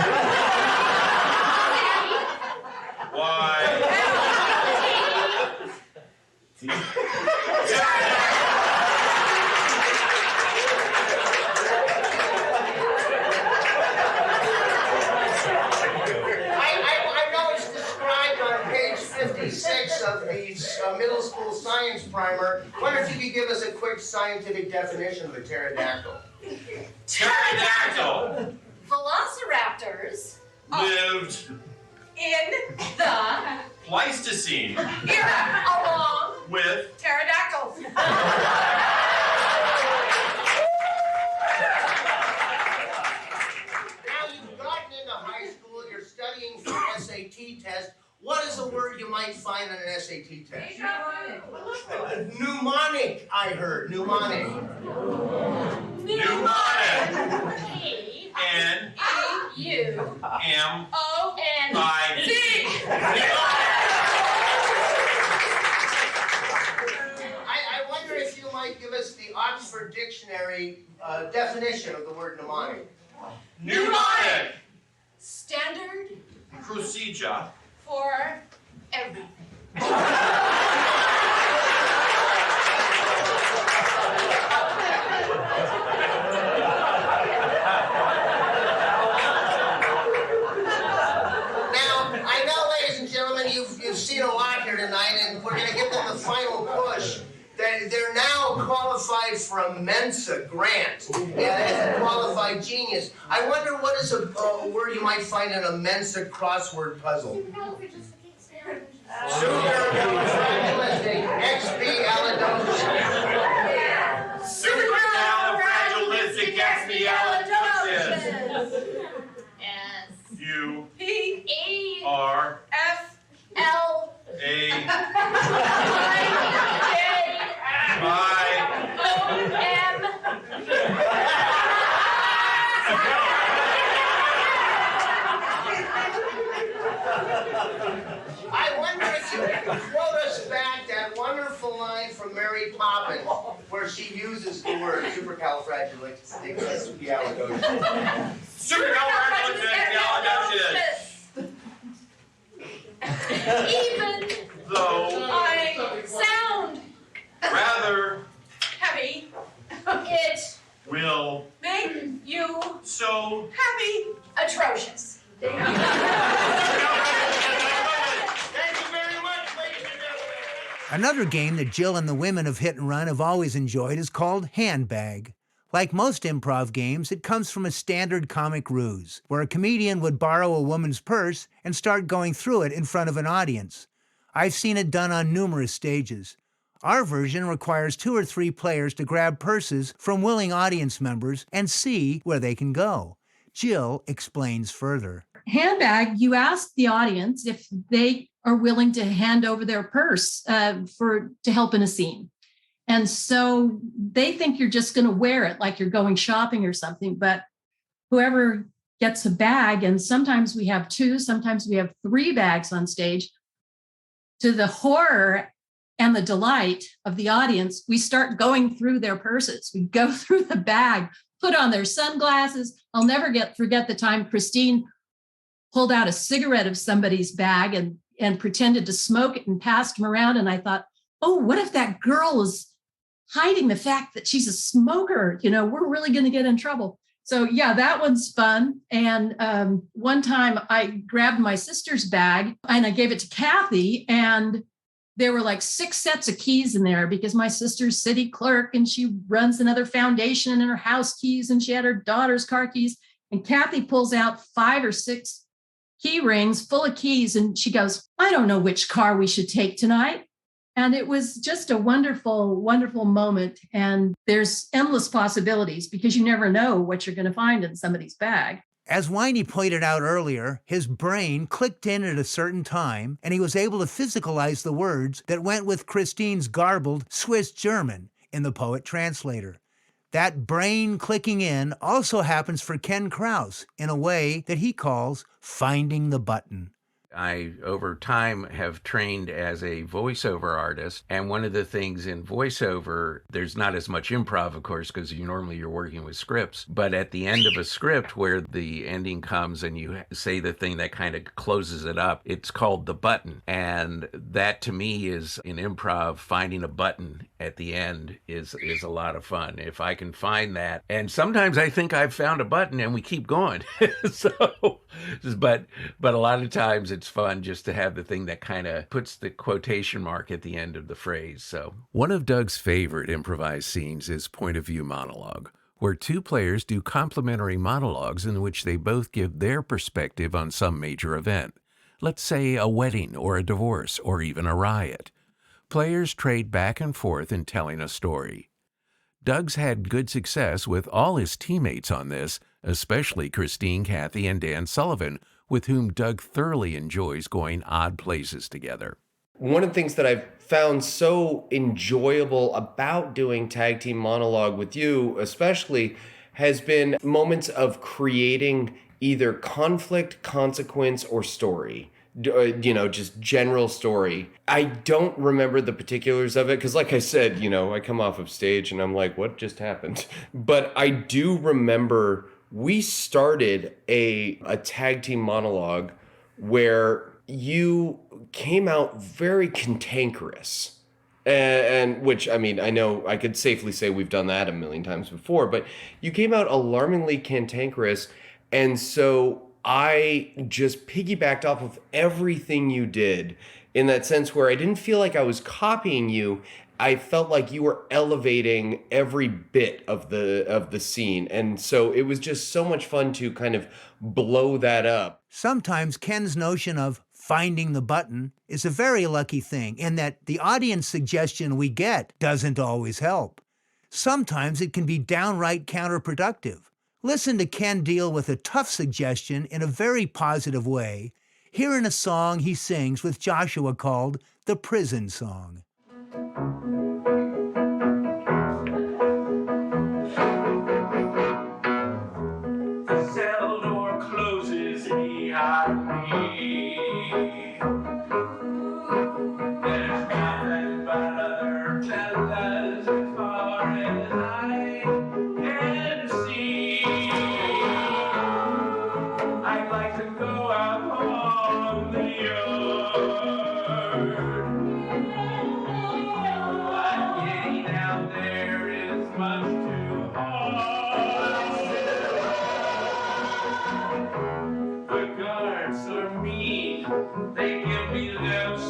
Y. I know it's described on page 56 of the middle school science primer. Wonder if you could give us a quick scientific definition of a pterodactyl. Pterodactyl Velociraptors lived in the Pleistocene era along with pterodactyls. Now you've gotten into high school, you're studying for an SAT test. What is a word you might find on an SAT test? Mnemonic, I heard. Mnemonic. Pneumonic. P N U M O N I C. I wonder if you might give us the Oxford Dictionary definition of the word mnemonic. Mnemonic. Standard Procedure. for everything. Now, I know, ladies and gentlemen, you've seen a lot here tonight, and we're going to give them the final push. They're now qualified for a Mensa grant. Yeah, that's a qualified genius. I wonder what is a word you might find in a Mensa crossword puzzle. Supercalifragilistic, expialidocious. Supercalifragilisticexpialidocious. S U P E R F L A I I O M. I wonder if you could quote us back that wonderful line from Mary Poppins where she uses the word supercalifragilisticexpialidocious. Supercalifragilisticexpialidocious. Even Though I sound rather heavy, it will make you so happy atrocious. Thank you very much, ladies and gentlemen. Another game that Jill and the women of Hit and Run have always enjoyed is called Handbag. Like most improv games, it comes from a standard comic ruse, where a comedian would borrow a woman's purse and start going through it in front of an audience. I've seen it done on numerous stages. Our version requires 2 or 3 players to grab purses from willing audience members and see where they can go. Jill explains further. Handbag, you ask the audience if they are willing to hand over their purse to help in a scene. And so they think you're just going to wear it like you're going shopping or something, but whoever gets a bag, and sometimes we have 2, sometimes we have 3 bags on stage, to the horror and the delight of the audience, we start going through their purses. We go through the bag, put on their sunglasses. I'll never forget the time Christine pulled out a cigarette of somebody's bag and pretended to smoke it and passed them around. And I thought, oh, what if that girl is hiding the fact that she's a smoker? We're really going to get in trouble. So yeah, that one's fun. And one time I grabbed my sister's bag and I gave it to Kathy, and there were like 6 sets of keys in there because my sister's city clerk and she runs another foundation, and her house keys, and she had her daughter's car keys. And Kathy pulls out 5 or 6 key rings full of keys, and she goes, I don't know which car we should take tonight. And it was just a wonderful, wonderful moment. And there's endless possibilities because you never know what you're going to find in somebody's bag. As Winey pointed out earlier, his brain clicked in at a certain time, and he was able to physicalize the words that went with Christine's garbled Swiss German in the Poet Translator. That brain clicking in also happens for Ken Krause in a way that he calls finding the button. I, over time, have trained as a voiceover artist. And one of the things in voiceover, there's not as much improv, of course, because normally you're working with scripts. But at the end of a script where the ending comes and you say the thing that kind of closes it up, it's called the button. And that, to me, is in improv, finding a button at the end is a lot of fun. If I can find that. And sometimes I think I've found a button and we keep going. But a lot of times it's fun just to have the thing that kind of puts the quotation mark at the end of the phrase. So one of Doug's favorite improvised scenes is point of view monologue, where 2 players do complementary monologues in which they both give their perspective on some major event. Let's say a wedding or a divorce or even a riot. Players trade back and forth in telling a story. Doug's had good success with all his teammates on this, especially Christine, Kathy, and Dan Sullivan, with whom Doug thoroughly enjoys going odd places together. One of the things that I've found so enjoyable about doing tag team monologue with you, especially, has been moments of creating either conflict, consequence, or story. Just general story. I don't remember the particulars of it because, like I said, I come off of stage and I'm like, what just happened? But I do remember we started a tag team monologue where you came out very cantankerous. And which, I mean, I know I could safely say we've done that a million times before, but you came out alarmingly cantankerous. And so I just piggybacked off of everything you did in that sense where I didn't feel like I was copying you. I felt like you were elevating every bit of the scene. And so it was just so much fun to kind of blow that up. Sometimes Ken's notion of finding the button is a very lucky thing in that the audience suggestion we get doesn't always help. Sometimes it can be downright counterproductive. Listen to Ken deal with a tough suggestion in a very positive way, here in a song he sings with Joshua called The Prison Song. The cell door closes behind me. There's nothing but other fellas as far as I can see. I'd like to go out on the yard, but getting out there is much too hard. The guards are mean, they give me looks.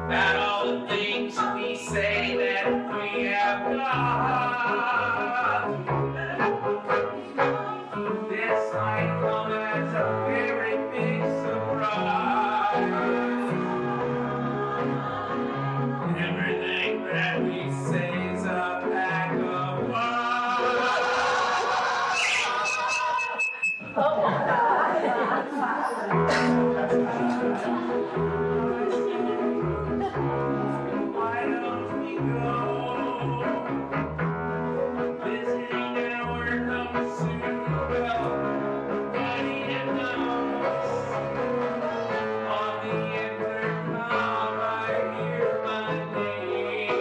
About all the things we say that we have done. This might come as a very big surprise. Everything that we say is a pack of Why don't we go visiting our comes soon? Well, Daddy and Mama's on the intercom. I hear my name.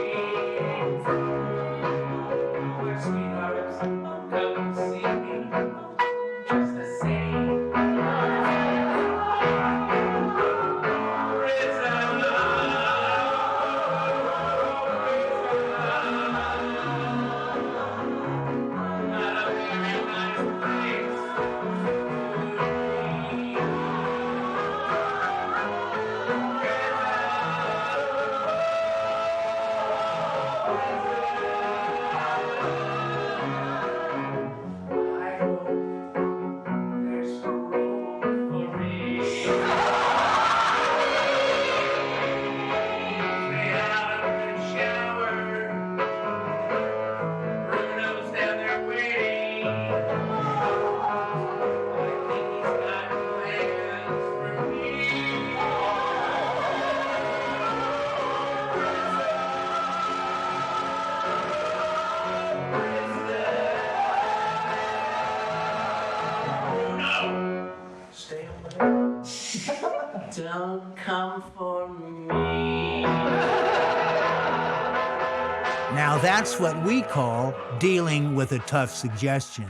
My sweethearts, come see me just the same. Don't come for me. Now that's what we call dealing with a tough suggestion.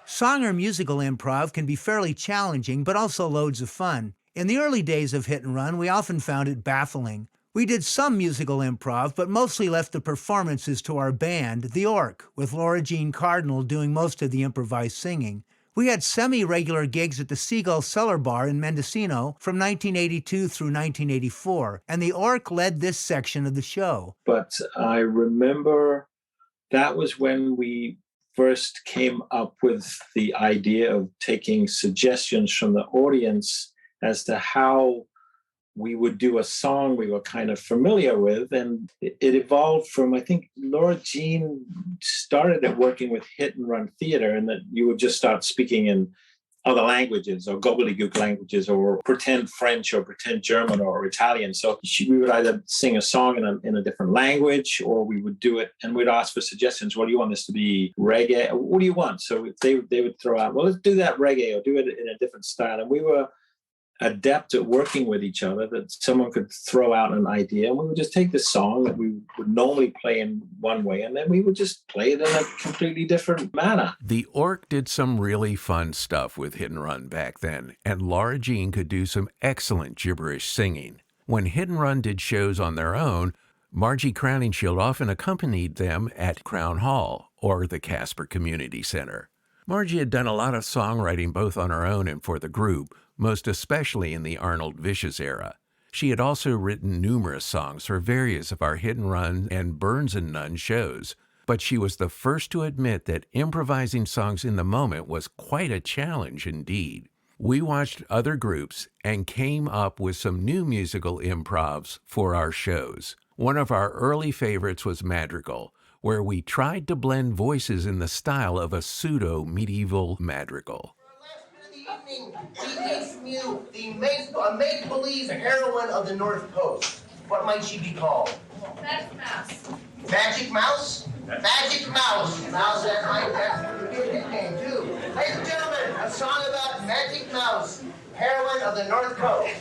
Song or musical improv can be fairly challenging, but also loads of fun. In the early days of Hit and Run, we often found it baffling. We did some musical improv, but mostly left the performances to our band, The Orc, with Laura Jean Cardinal doing most of the improvised singing. We had semi-regular gigs at the Seagull Cellar Bar in Mendocino from 1982 through 1984, and the Orc led this section of the show. But I remember that was when we first came up with the idea of taking suggestions from the audience as to how we would do a song we were kind of familiar with. And it evolved from, I think Laura Jean started at working with Hit and Run Theater, and that you would just start speaking in other languages or gobbledygook languages or pretend French or pretend German or Italian. So we would either sing a song in a different language, or we would do it and we'd ask for suggestions. What do you want this to be? Reggae? What do you want? So they would throw out, well, let's do that reggae or do it in a different style. And we were adept at working with each other, that someone could throw out an idea and we would just take the song that we would normally play in one way and then we would just play it in a completely different manner. The Orc did some really fun stuff with Hit and Run back then, and Laura Jean could do some excellent gibberish singing. When Hit and Run did shows on their own, Margie Crowningshield often accompanied them at Crown Hall or the Casper Community Center. Margie had done a lot of songwriting both on her own and for the group, most especially in the Arnold Vicious era. She had also written numerous songs for various of our Hit and Run and Burns and Nunn shows, but she was the first to admit that improvising songs in the moment was quite a challenge indeed. We watched other groups and came up with some new musical improvs for our shows. One of our early favorites was Madrigal, where we tried to blend voices in the style of a pseudo-medieval madrigal. We need from you the make-believe heroine of the North Coast. What might she be called? Magic Mouse. Magic Mouse? Magic Mouse. Mouse, that's a good nickname, too. Ladies and gentlemen, a song about Magic Mouse, heroine of the North Coast.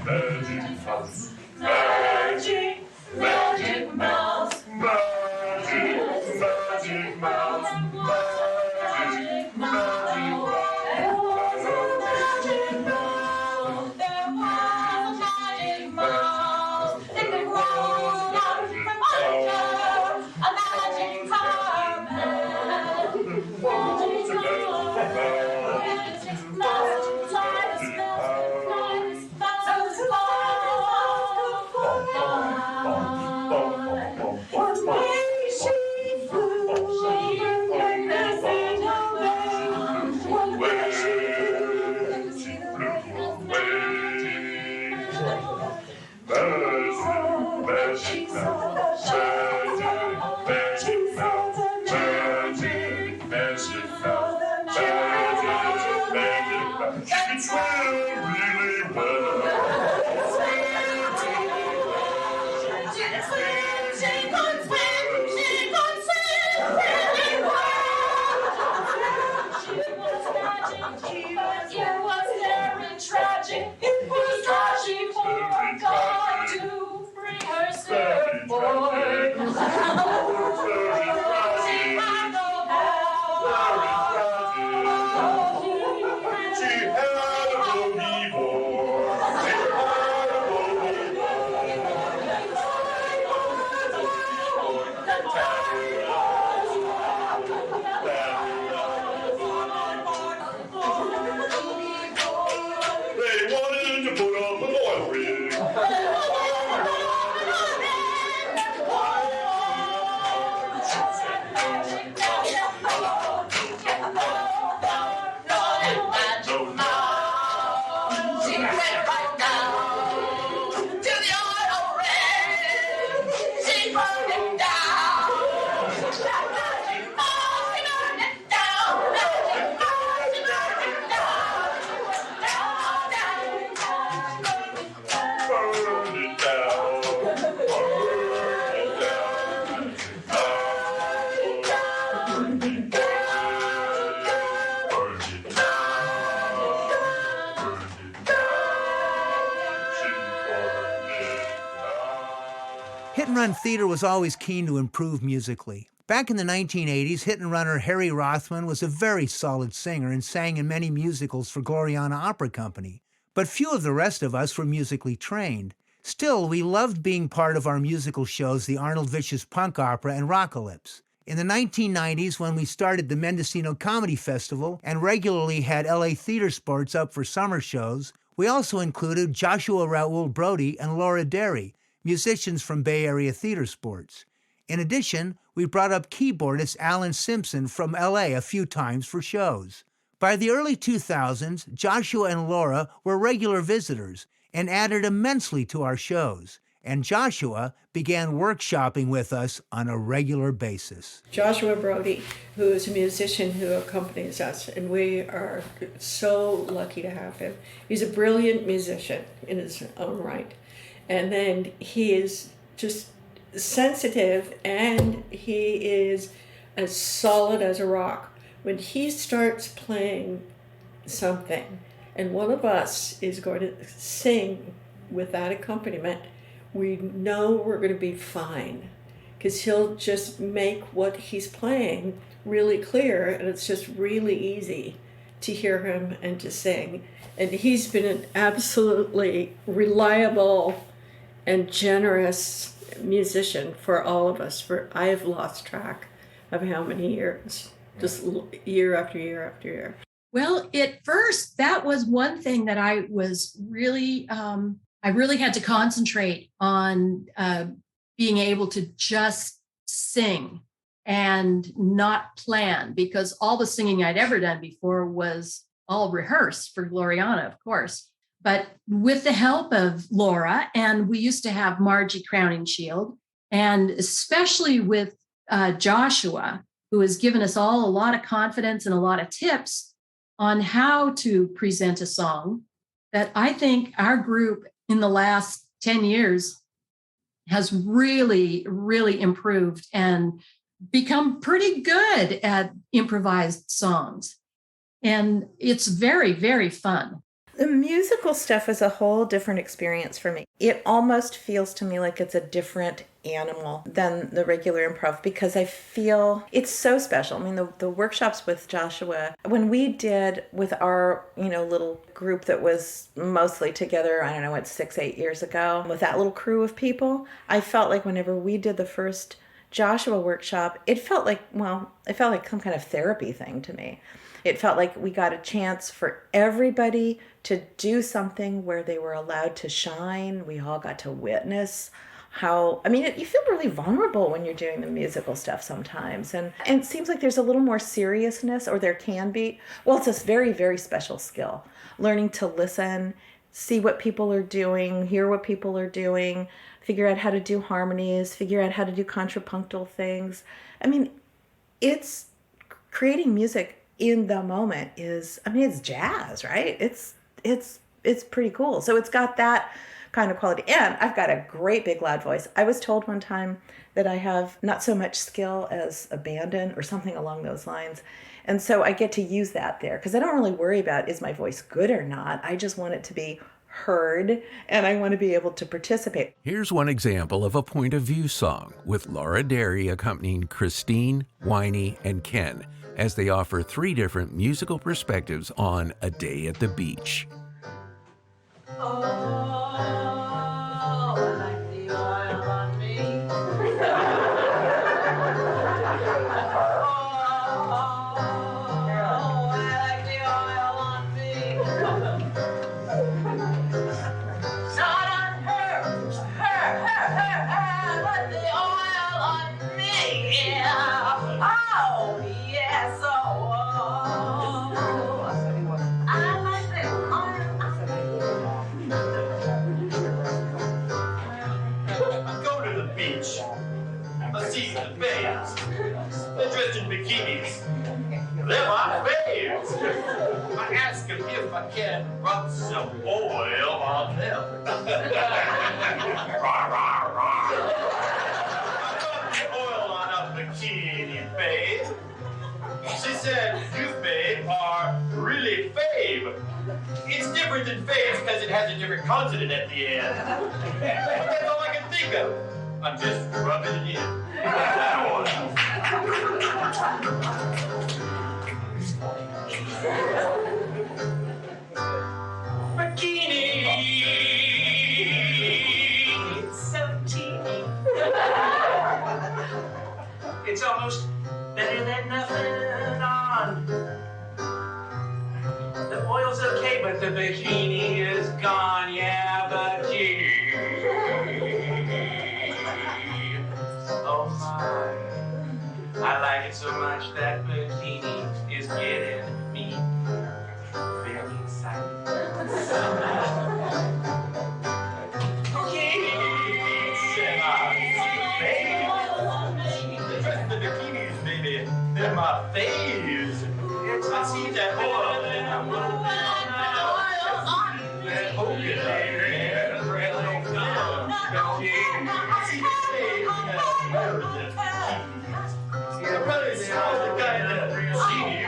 Magic Mouse. Magic. Magic Mouse, magic, magic mouse, magic, magic mouse. There was a magic mouse. There was a magic mouse. It could roll out from under Hit and Run Theater was always keen to improve musically. Back in the 1980s, hit and runner Harry Rothman was a very solid singer and sang in many musicals for Gloriana Opera Company. But few of the rest of us were musically trained. Still, we loved being part of our musical shows, the Arnold Vicious Punk Opera and Rockalypse. In the 1990s, when we started the Mendocino Comedy Festival and regularly had LA Theater Sports up for summer shows, we also included Joshua Raoul Brody and Laura Derry, musicians from Bay Area Theater Sports. In addition, we brought up keyboardist Alan Simpson from LA a few times for shows. By the early 2000s, Joshua and Laura were regular visitors and added immensely to our shows. And Joshua began workshopping with us on a regular basis. Joshua Brody, who is a musician who accompanies us, and we are so lucky to have him. He's a brilliant musician in his own right. And then he is just sensitive, and he is as solid as a rock. When he starts playing something, and one of us is going to sing with that accompaniment, we know we're going to be fine, because he'll just make what he's playing really clear, and it's just really easy to hear him and to sing. And he's been an absolutely reliable and generous musician for all of us. I have lost track of how many years, just year after year after year. Well, at first, that was one thing that I was really, I really had to concentrate on being able to just sing and not plan, because all the singing I'd ever done before was all rehearsed for Gloriana, of course. But with the help of Laura, and we used to have Margie Crowning-Shield, and especially with Joshua, who has given us all a lot of confidence and a lot of tips on how to present a song, that I think our group in the last 10 years has really, really improved and become pretty good at improvised songs. And it's very, very fun. The musical stuff is a whole different experience for me. It almost feels to me like it's a different animal than the regular improv, because I feel it's so special. I mean, the workshops with Joshua, when we did with our, little group that was mostly together, I don't know, 6-8 years ago, with that little crew of people, I felt like whenever we did the first Joshua workshop, it felt like some kind of therapy thing to me. It felt like we got a chance for everybody to do something where they were allowed to shine. We all got to witness you feel really vulnerable when you're doing the musical stuff sometimes. And it seems like there's a little more seriousness, or there can be. Well, it's a very, very special skill. Learning to listen, see what people are doing, hear what people are doing, figure out how to do harmonies, figure out how to do contrapuntal things. I mean, it's creating music in the moment it's jazz, right? It's pretty cool. So it's got that kind of quality. And I've got a great big loud voice. I was told one time that I have not so much skill as abandon or something along those lines. And so I get to use that there, because I don't really worry about, is my voice good or not? I just want it to be heard, and I want to be able to participate. Here's one example of a point of view song with Laura Derry accompanying Christine, Winey, and Ken as they offer 3 different musical perspectives on A Day at the Beach. Go to the beach. I see the babes. They're dressed in bikinis. They're my babes. I ask them if I can rub some oil on them. Rah, rah, rah. I rubbed the oil on a bikini, babe. She said, you, babe, are really babe. It's different than babes because it has a different consonant at the end. But that's all I can think of. I'm just rubbing it in. Bikini. It's so teeny. It's almost better than nothing on. The oil's okay, but the bikini is gone. Yeah, bikini. Oh my, I like it so much that bikini is getting me very excited. Bikini, the bikinis, baby, they're my faves. I see that oil and I'm gonna be on that polka dot really come. I see the stage see the brothers and all the guys that see you.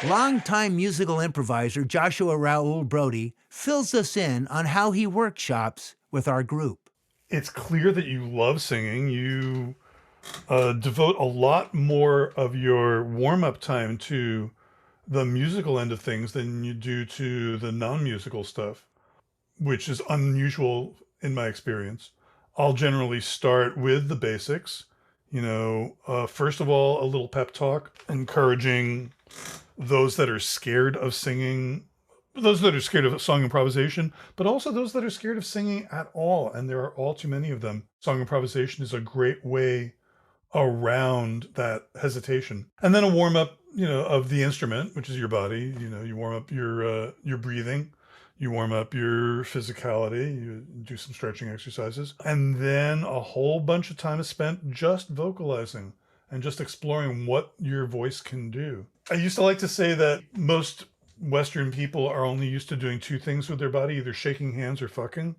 Longtime musical improviser Joshua Raoul Brody fills us in on how he workshops with our group. It's clear that you love singing. You devote a lot more of your warm-up time to the musical end of things than you do to the non-musical stuff, which is unusual in my experience. I'll generally start with the basics. First of all, a little pep talk, encouraging those that are scared of singing, those that are scared of song improvisation, but also those that are scared of singing at all. And there are all too many of them. Song improvisation is a great way around that hesitation. And then a warm up, of the instrument, which is your body. You warm up your breathing, you warm up your physicality, you do some stretching exercises. And then a whole bunch of time is spent just vocalizing and just exploring what your voice can do. I used to like to say that most Western people are only used to doing 2 things with their body, either shaking hands or fucking.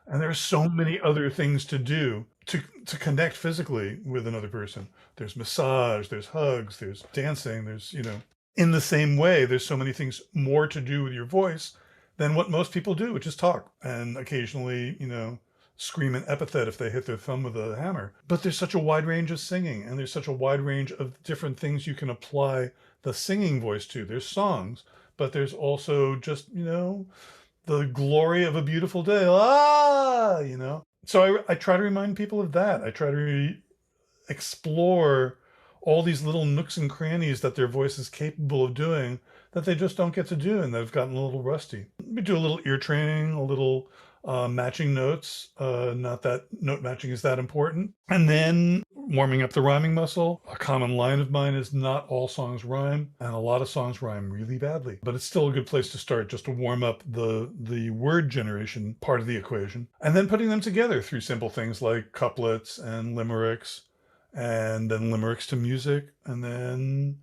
And there's so many other things to do to connect physically with another person. There's massage, there's hugs, there's dancing, there's, in the same way, there's so many things more to do with your voice than what most people do, which is talk. And occasionally, scream an epithet if they hit their thumb with a hammer. But there's such a wide range of singing, and there's such a wide range of different things you can apply the singing voice to. There's songs, but there's also just, the glory of a beautiful day. So I try to remind people of that. I try to explore all these little nooks and crannies that their voice is capable of doing that they just don't get to do, and they've gotten a little rusty. We do a little ear training, a little matching notes. Not that note matching is that important. And then warming up the rhyming muscle. A common line of mine is not all songs rhyme, and a lot of songs rhyme really badly. But it's still a good place to start, just to warm up the word generation part of the equation. And then putting them together through simple things like couplets and limericks, and then limericks to music, and then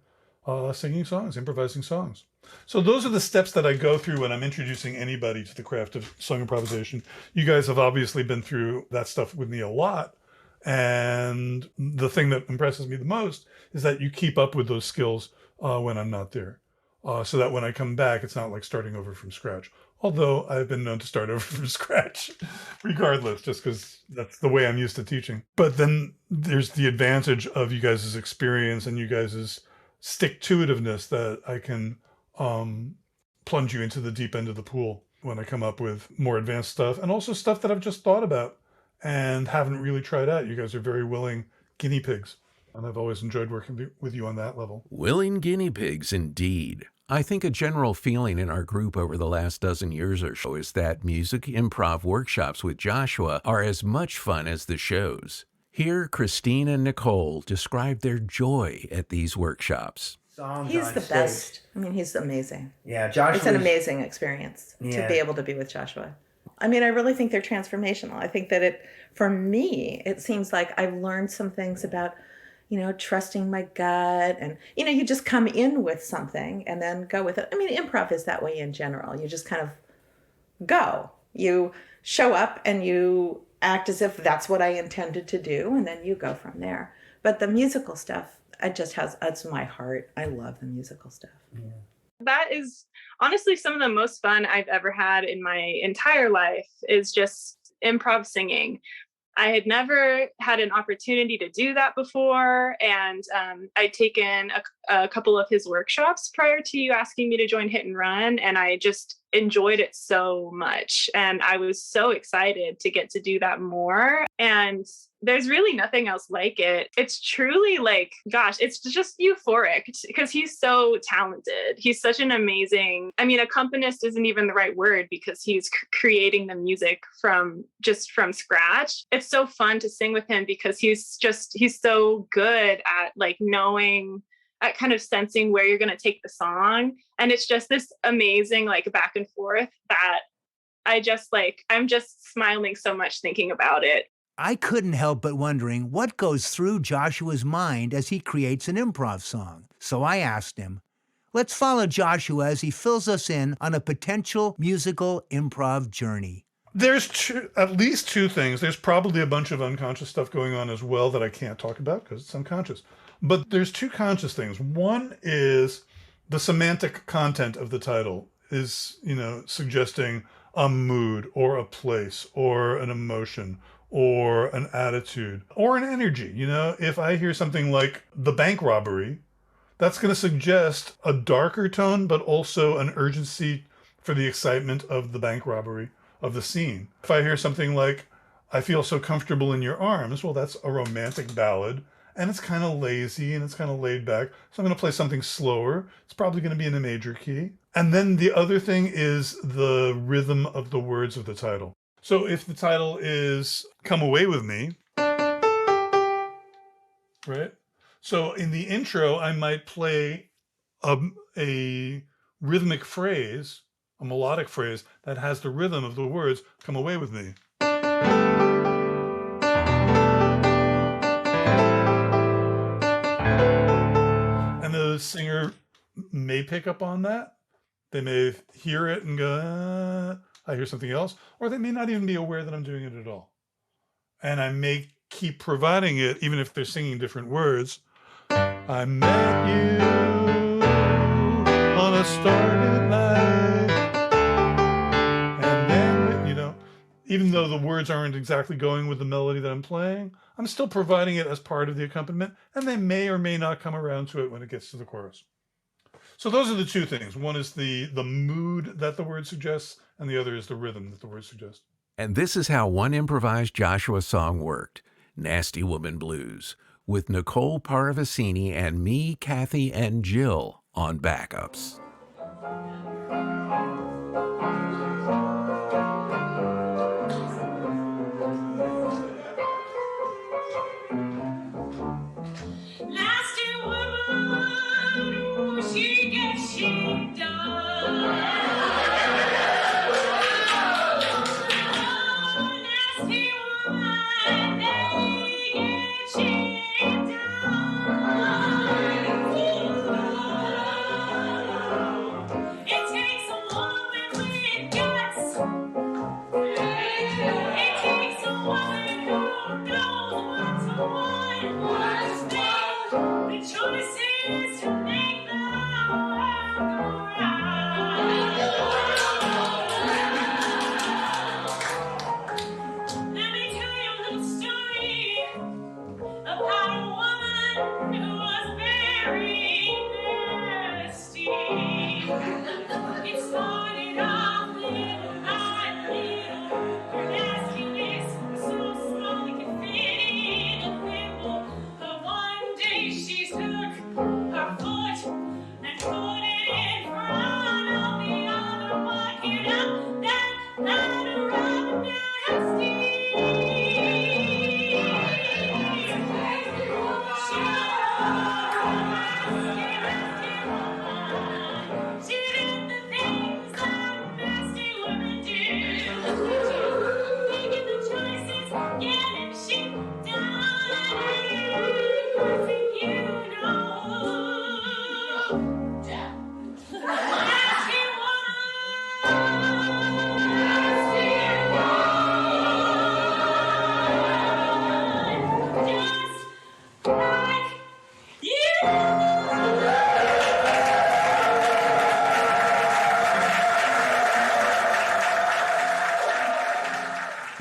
singing songs, improvising songs. So those are the steps that I go through when I'm introducing anybody to the craft of song improvisation. You guys have obviously been through that stuff with me a lot. And the thing that impresses me the most is that you keep up with those skills when I'm not there. So that when I come back, it's not like starting over from scratch. Although I've been known to start over from scratch, regardless, just because that's the way I'm used to teaching. But then there's the advantage of you guys' experience and you guys' stick-to-itiveness that I can plunge you into the deep end of the pool when I come up with more advanced stuff, and also stuff that I've just thought about and haven't really tried out. You guys are very willing guinea pigs, and I've always enjoyed working with you on that level. Willing guinea pigs, indeed. I think a general feeling in our group over the last dozen years or so is that music improv workshops with Joshua are as much fun as the shows. Here, Christine and Nicole describe their joy at these workshops. He's the best. I mean, he's amazing. Yeah, Joshua. It's an amazing experience to be able to be with Joshua. I mean, I really think they're transformational. I think that for me, it seems like I've learned some things about, trusting my gut, and, you just come in with something and then go with it. I mean, improv is that way in general. You just kind of go. You show up and you act as if that's what I intended to do, and then you go from there. But the musical stuff, it's my heart. I love the musical stuff. Yeah. That is honestly some of the most fun I've ever had in my entire life, is just improv singing. I had never had an opportunity to do that before. And I'd taken a couple of his workshops prior to you asking me to join Hit and Run. And I just enjoyed it so much. And I was so excited to get to do that more. And there's really nothing else like it. It's truly like, gosh, it's just euphoric because he's so talented. He's such an amazing, accompanist isn't even the right word, because he's creating the music from scratch. It's so fun to sing with him because he's so good at like knowing, at kind of sensing where you're going to take the song. And it's just this amazing like back and forth that I'm just smiling so much thinking about it. I couldn't help but wondering what goes through Joshua's mind as he creates an improv song. So I asked him. Let's follow Joshua as he fills us in on a potential musical improv journey. There's at least two things. There's probably a bunch of unconscious stuff going on as well that I can't talk about because it's unconscious. But there's two conscious things. One is the semantic content of the title is, suggesting a mood or a place or an emotion or an attitude or an energy. If I hear something like the bank robbery, that's going to suggest a darker tone, but also an urgency for the excitement of the bank robbery, of the scene. If I hear something like, I feel so comfortable in your arms, well, that's a romantic ballad, and it's kind of lazy and it's kind of laid back. So I'm going to play something slower. It's probably going to be in a major key. And then the other thing is the rhythm of the words of the title. So if the title is Come Away With Me, right? So in the intro, I might play a rhythmic phrase, a melodic phrase that has the rhythm of the words, Come Away With Me. And the singer may pick up on that. They may hear it and go, I hear something else, or they may not even be aware that I'm doing it at all. And I may keep providing it, even if they're singing different words. I met you on a starry night. And then, even though the words aren't exactly going with the melody that I'm playing, I'm still providing it as part of the accompaniment, and they may or may not come around to it when it gets to the chorus. So those are the two things. One is the mood that the word suggests, and the other is the rhythm that the word suggests. And this is how one improvised Joshua song worked, Nasty Woman Blues, with Nicole Paravicini and me, Kathy, and Jill on backups.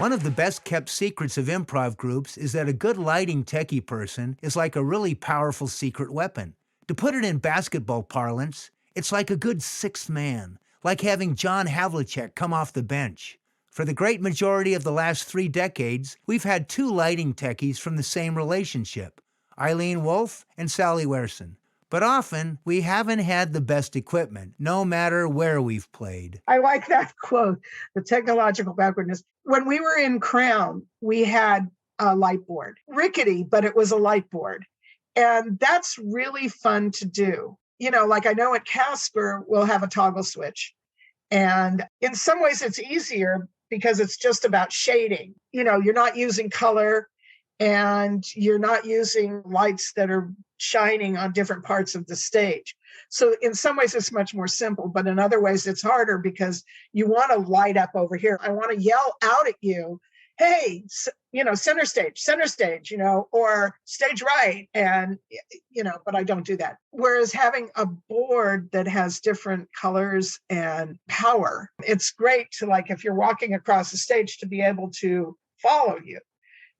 One of the best kept secrets of improv groups is that a good lighting techie person is like a really powerful secret weapon. To put it in basketball parlance, it's like a good sixth man, like having John Havlicek come off the bench. For the great majority of the last 3 decades, we've had 2 lighting techies from the same relationship, Eileen Wolf and Sally Werson. But often, we haven't had the best equipment, no matter where we've played. I like that quote, the technological backwardness. When we were in Crown, we had a light board. Rickety, but it was a light board. And that's really fun to do. You know, like I know at Casper, we'll have a toggle switch. And in some ways, it's easier because it's just about shading. You know, you're not using color and you're not using lights that are shining on different parts of the stage. So in some ways it's much more simple, but in other ways it's harder because you want to light up over here. I want to yell out at you, hey, you know, center stage, you know, or stage right. And, you know, but I don't do that. Whereas having a board that has different colors and power, it's great to, like, if you're walking across the stage, to be able to follow you,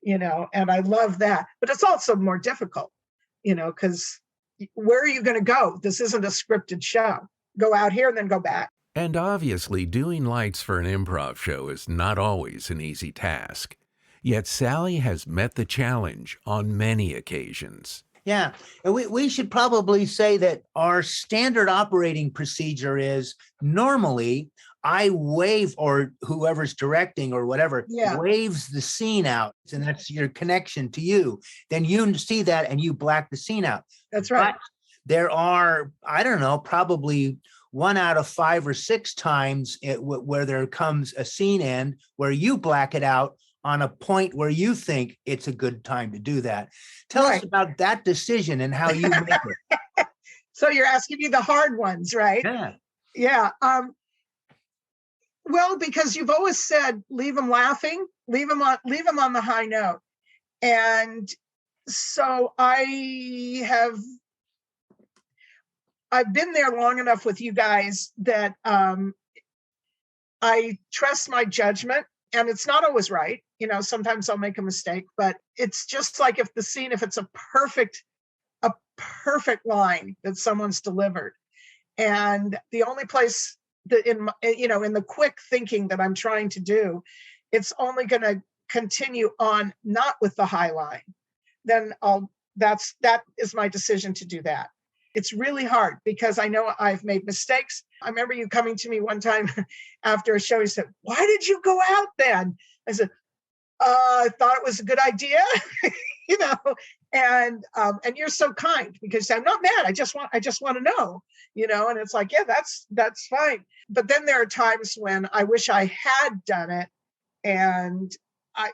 you know, and I love that. But it's also more difficult, you know, because where are you going to go? This isn't a scripted show. Go out here and then go back. And obviously, doing lights for an improv show is not always an easy task. Yet Sally has met the challenge on many occasions. Yeah, and we should probably say that our standard operating procedure is normally I wave, or whoever's directing or whatever, waves the scene out, and that's your connection to you. Then you see that and you black the scene out. That's right. But there are, I don't know, probably 1 out of 5 or 6 times where there comes a scene end where you black it out on a point where you think it's a good time to do that. Tell us about that decision and how you make it. So you're asking me the hard ones, right? Yeah. Yeah. Well, because you've always said, leave them laughing, leave them on the high note. And so I've been there long enough with you guys that I trust my judgment, and it's not always right. You know, sometimes I'll make a mistake, but it's just like if it's a perfect line that someone's delivered. And the only place that in the quick thinking that I'm trying to do, it's only going to continue on, not with the high line. Then that is my decision to do that. It's really hard because I know I've made mistakes. I remember you coming to me one time after a show. You said, "Why did you go out then?" I said, "I thought it was a good idea," you know. And you're so kind because I'm not mad. I just want to know, you know. And it's like, yeah, that's fine. But then there are times when I wish I had done it, and I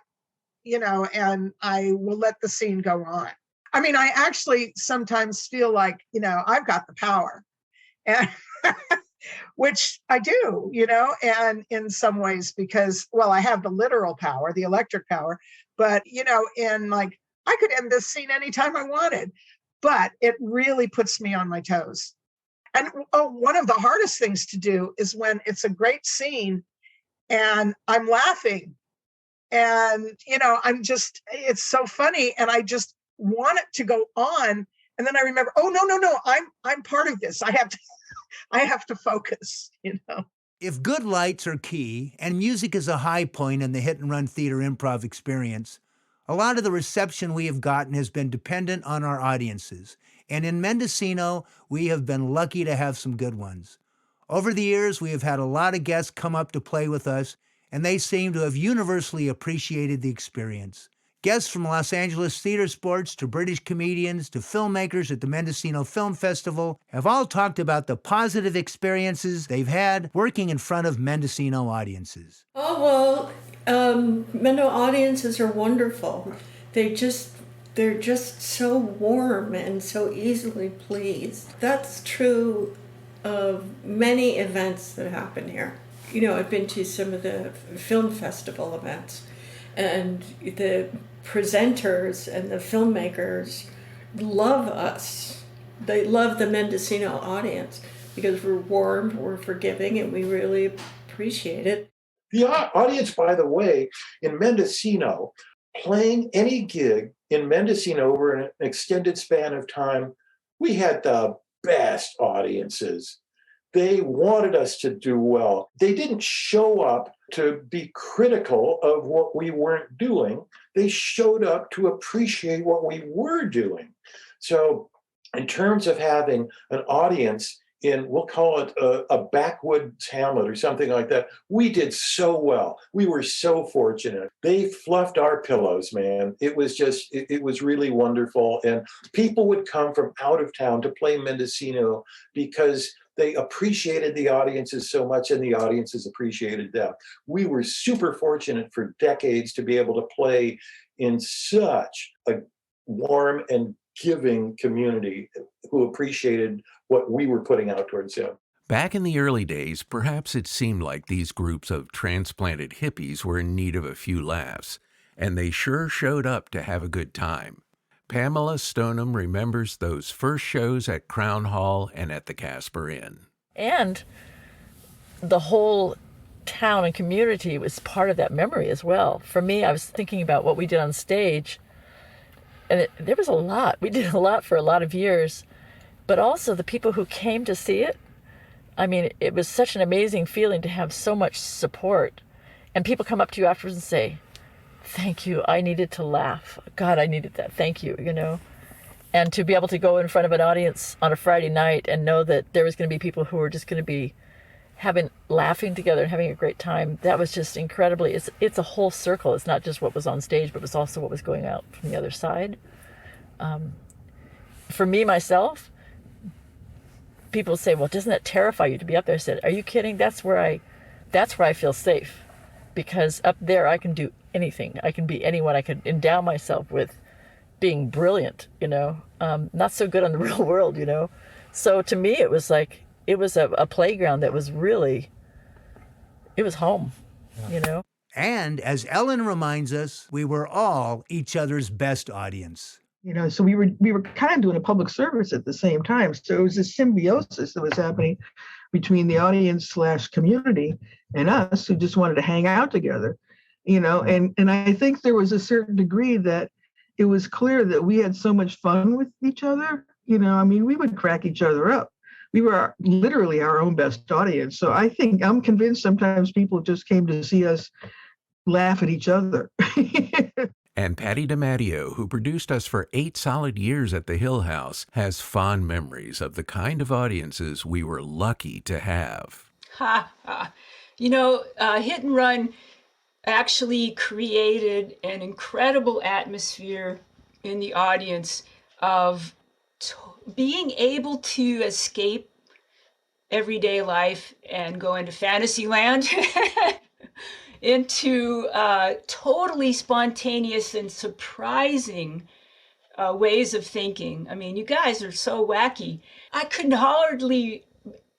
will let the scene go on. I mean, I actually sometimes feel like, you know, I've got the power, and which I do, you know, and in some ways because, well, I have the literal power, the electric power, but, you know, in like, I could end this scene anytime I wanted, but it really puts me on my toes. And one of the hardest things to do is when it's a great scene and I'm laughing and, you know, it's so funny and I just want it to go on. And then I remember, oh, no, I'm part of this. I have to focus, you know. If good lights are key and music is a high point in the hit and run theater improv experience, a lot of the reception we have gotten has been dependent on our audiences. And in Mendocino, we have been lucky to have some good ones. Over the years, we have had a lot of guests come up to play with us, and they seem to have universally appreciated the experience. Guests from Los Angeles theater sports to British comedians to filmmakers at the Mendocino Film Festival have all talked about the positive experiences they've had working in front of Mendocino audiences. Oh, well, Mendo audiences are wonderful. They're just so warm and so easily pleased. That's true of many events that happen here. You know, I've been to some of the film festival events, and the presenters and the filmmakers love us. They love the Mendocino audience because we're warm, we're forgiving, and we really appreciate it. The audience, by the way, in Mendocino, playing any gig in Mendocino over an extended span of time, we had the best audiences. They wanted us to do well. They didn't show up to be critical of what we weren't doing. They showed up to appreciate what we were doing. So in terms of having an audience in, we'll call it a backwoods hamlet or something like that, we did so well. We were so fortunate. They fluffed our pillows, man. It was just, it was really wonderful. And people would come from out of town to play Mendocino because they appreciated the audiences so much and the audiences appreciated them. We were super fortunate for decades to be able to play in such a warm and giving community who appreciated what we were putting out towards them. Back in the early days, perhaps it seemed like these groups of transplanted hippies were in need of a few laughs, and they sure showed up to have a good time. Pamela Stoneham remembers those first shows at Crown Hall and at the Casper Inn. And the whole town and community was part of that memory as well. For me, I was thinking about what we did on stage, and there was a lot. We did a lot for a lot of years, but also the people who came to see it. I mean, it was such an amazing feeling to have so much support. And people come up to you afterwards and say, thank you, I needed to laugh. God, I needed that. Thank you, you know. And to be able to go in front of an audience on a Friday night and know that there was going to be people who were just going to be laughing together and having a great time, that was just incredibly, it's a whole circle. It's not just what was on stage, but it was also what was going out from the other side. For me, myself, people say, well, doesn't that terrify you to be up there? I said, are you kidding? That's where I feel safe, because up there I can do anything. I can be anyone. I could endow myself with being brilliant, you know, not so good on the real world, you know. So to me, it was like, it was a playground that was really, it was home, you know. And as Ellen reminds us, we were all each other's best audience. You know, so we were kind of doing a public service at the same time. So it was this symbiosis that was happening between the audience / community and us who just wanted to hang out together, you know. And I think there was a certain degree that it was clear that we had so much fun with each other. You know, I mean, we would crack each other up. We were literally our own best audience. So I'm convinced sometimes people just came to see us laugh at each other. And Patty DiMatteo, who produced us for 8 solid years at the Hill House, has fond memories of the kind of audiences we were lucky to have. Ha ha. You know, Hit and Run actually created an incredible atmosphere in the audience of being able to escape everyday life and go into fantasy land. Into totally spontaneous and surprising ways of thinking. I mean, you guys are so wacky. I could hardly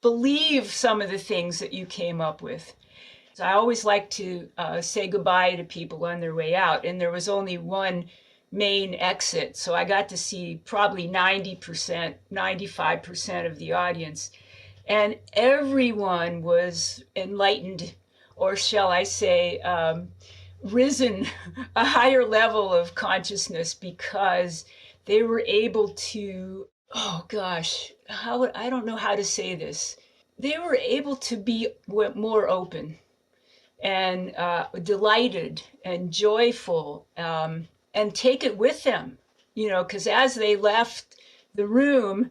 believe some of the things that you came up with. So I always like to say goodbye to people on their way out, and there was only one main exit, so I got to see probably 90%, 95% of the audience, and everyone was enlightened, or shall I say, risen a higher level of consciousness, because they were able to, oh gosh, I don't know how to say this. They were able to be more open and delighted and joyful, and take it with them, you know, because as they left the room,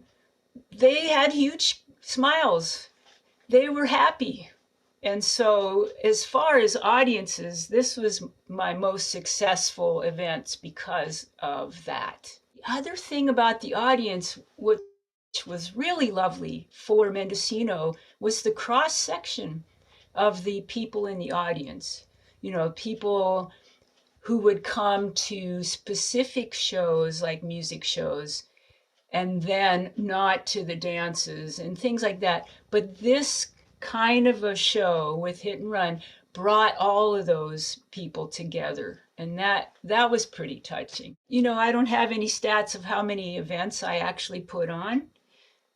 they had huge smiles. They were happy. And so as far as audiences, this was my most successful events because of that. The other thing about the audience, which was really lovely for Mendocino, was the cross-section of the people in the audience. You know, people who would come to specific shows like music shows and then not to the dances and things like that. But this kind of a show with Hit and Run brought all of those people together, and that was pretty touching. You know, I don't have any stats of how many events I actually put on,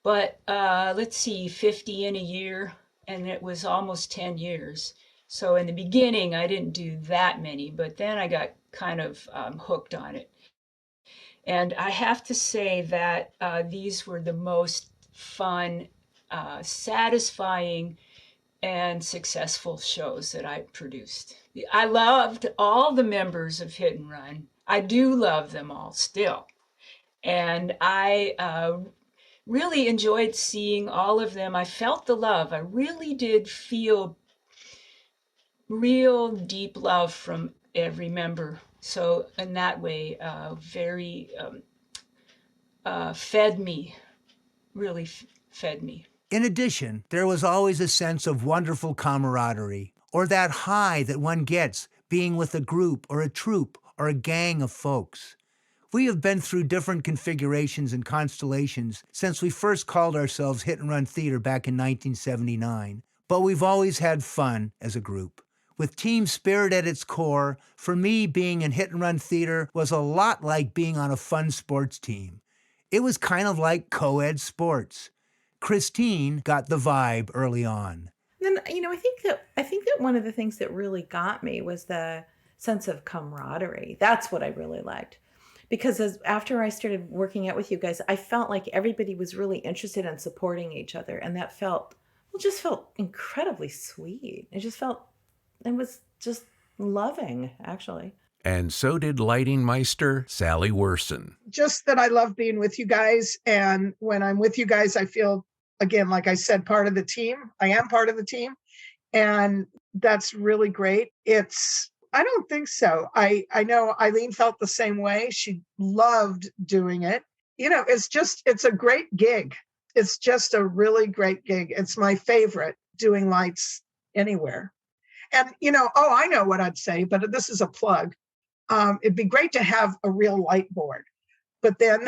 but let's see, 50 in a year, and it was almost 10 years. So in the beginning, I didn't do that many, but then I got kind of hooked on it. And I have to say that these were the most fun, satisfying, and successful shows that I produced. I loved all the members of Hit and Run. I do love them all still. And I really enjoyed seeing all of them. I felt the love. I really did feel real deep love from every member. So in that way, very fed me, really fed me. In addition, there was always a sense of wonderful camaraderie, or that high that one gets being with a group or a troupe or a gang of folks. We have been through different configurations and constellations since we first called ourselves Hit and Run Theater back in 1979, but we've always had fun as a group. With team spirit at its core, for me, being in Hit and Run Theater was a lot like being on a fun sports team. It was kind of like co-ed sports. Christine got the vibe early on. Then, I think that one of the things that really got me was the sense of camaraderie. That's what I really liked. Because after I started working out with you guys, I felt like everybody was really interested in supporting each other. And that just felt incredibly sweet. It was just loving, actually. And so did lighting meister Sally Werson. Just that I love being with you guys. And when I'm with you guys, I feel, again, like I said, part of the team. I am part of the team. And that's really great. I don't think so. I know Eileen felt the same way. She loved doing it. It's a great gig. It's just a really great gig. It's my favorite, doing lights anywhere. And, I know what I'd say, but this is a plug. It'd be great to have a real light board, but then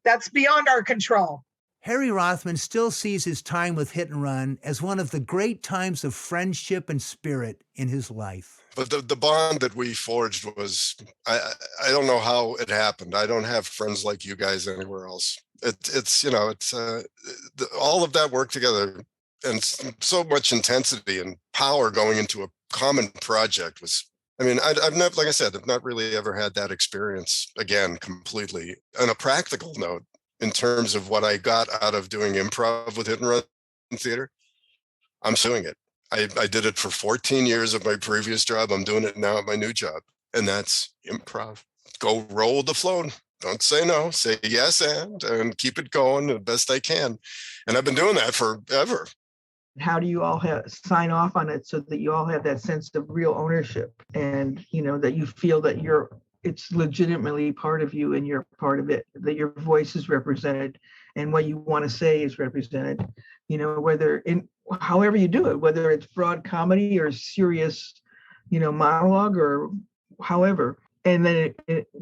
that's beyond our control. Harry Rothman still sees his time with Hit and Run as one of the great times of friendship and spirit in his life. But the bond that we forged was, I don't know how it happened. I don't have friends like you guys anywhere else. All of that work together and so much intensity and power going into a common project was, I've never, like I said, I've not really ever had that experience again completely. On a practical note, in terms of what I got out of doing improv with Hit and Run Theater, I'm suing it. I did it for 14 years of my previous job. I'm doing it now at my new job. And that's improv. Go roll with the flow. Don't say no. Say yes and keep it going the best I can. And I've been doing that forever. How do you all sign off on it so that you all have that sense of real ownership and, that you feel that it's legitimately part of you and you're part of it, that your voice is represented and what you want to say is represented, however you do it, whether it's broad comedy or serious, monologue or however, and then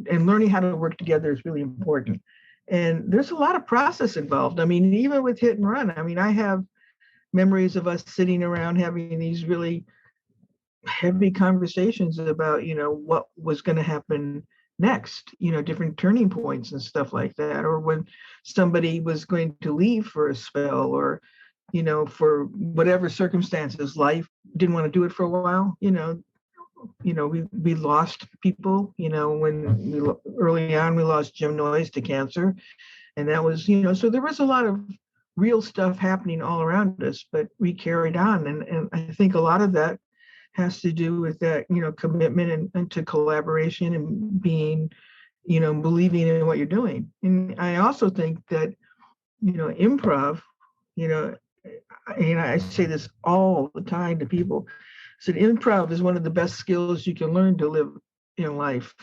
and learning how to work together is really important. And there's a lot of process involved. Even with Hit and Run, I have memories of us sitting around having these really heavy conversations about, what was going to happen next, different turning points and stuff like that, or when somebody was going to leave for a spell or, for whatever circumstances, life didn't want to do it for a while, we lost people, when early on we lost Jim Noyes to cancer. And that was, so there was a lot of real stuff happening all around us, but we carried on. And I think a lot of that has to do with that, commitment and to collaboration and being, believing in what you're doing. And I also think that, improv, I say this all the time to people. So improv is one of the best skills you can learn to live in life,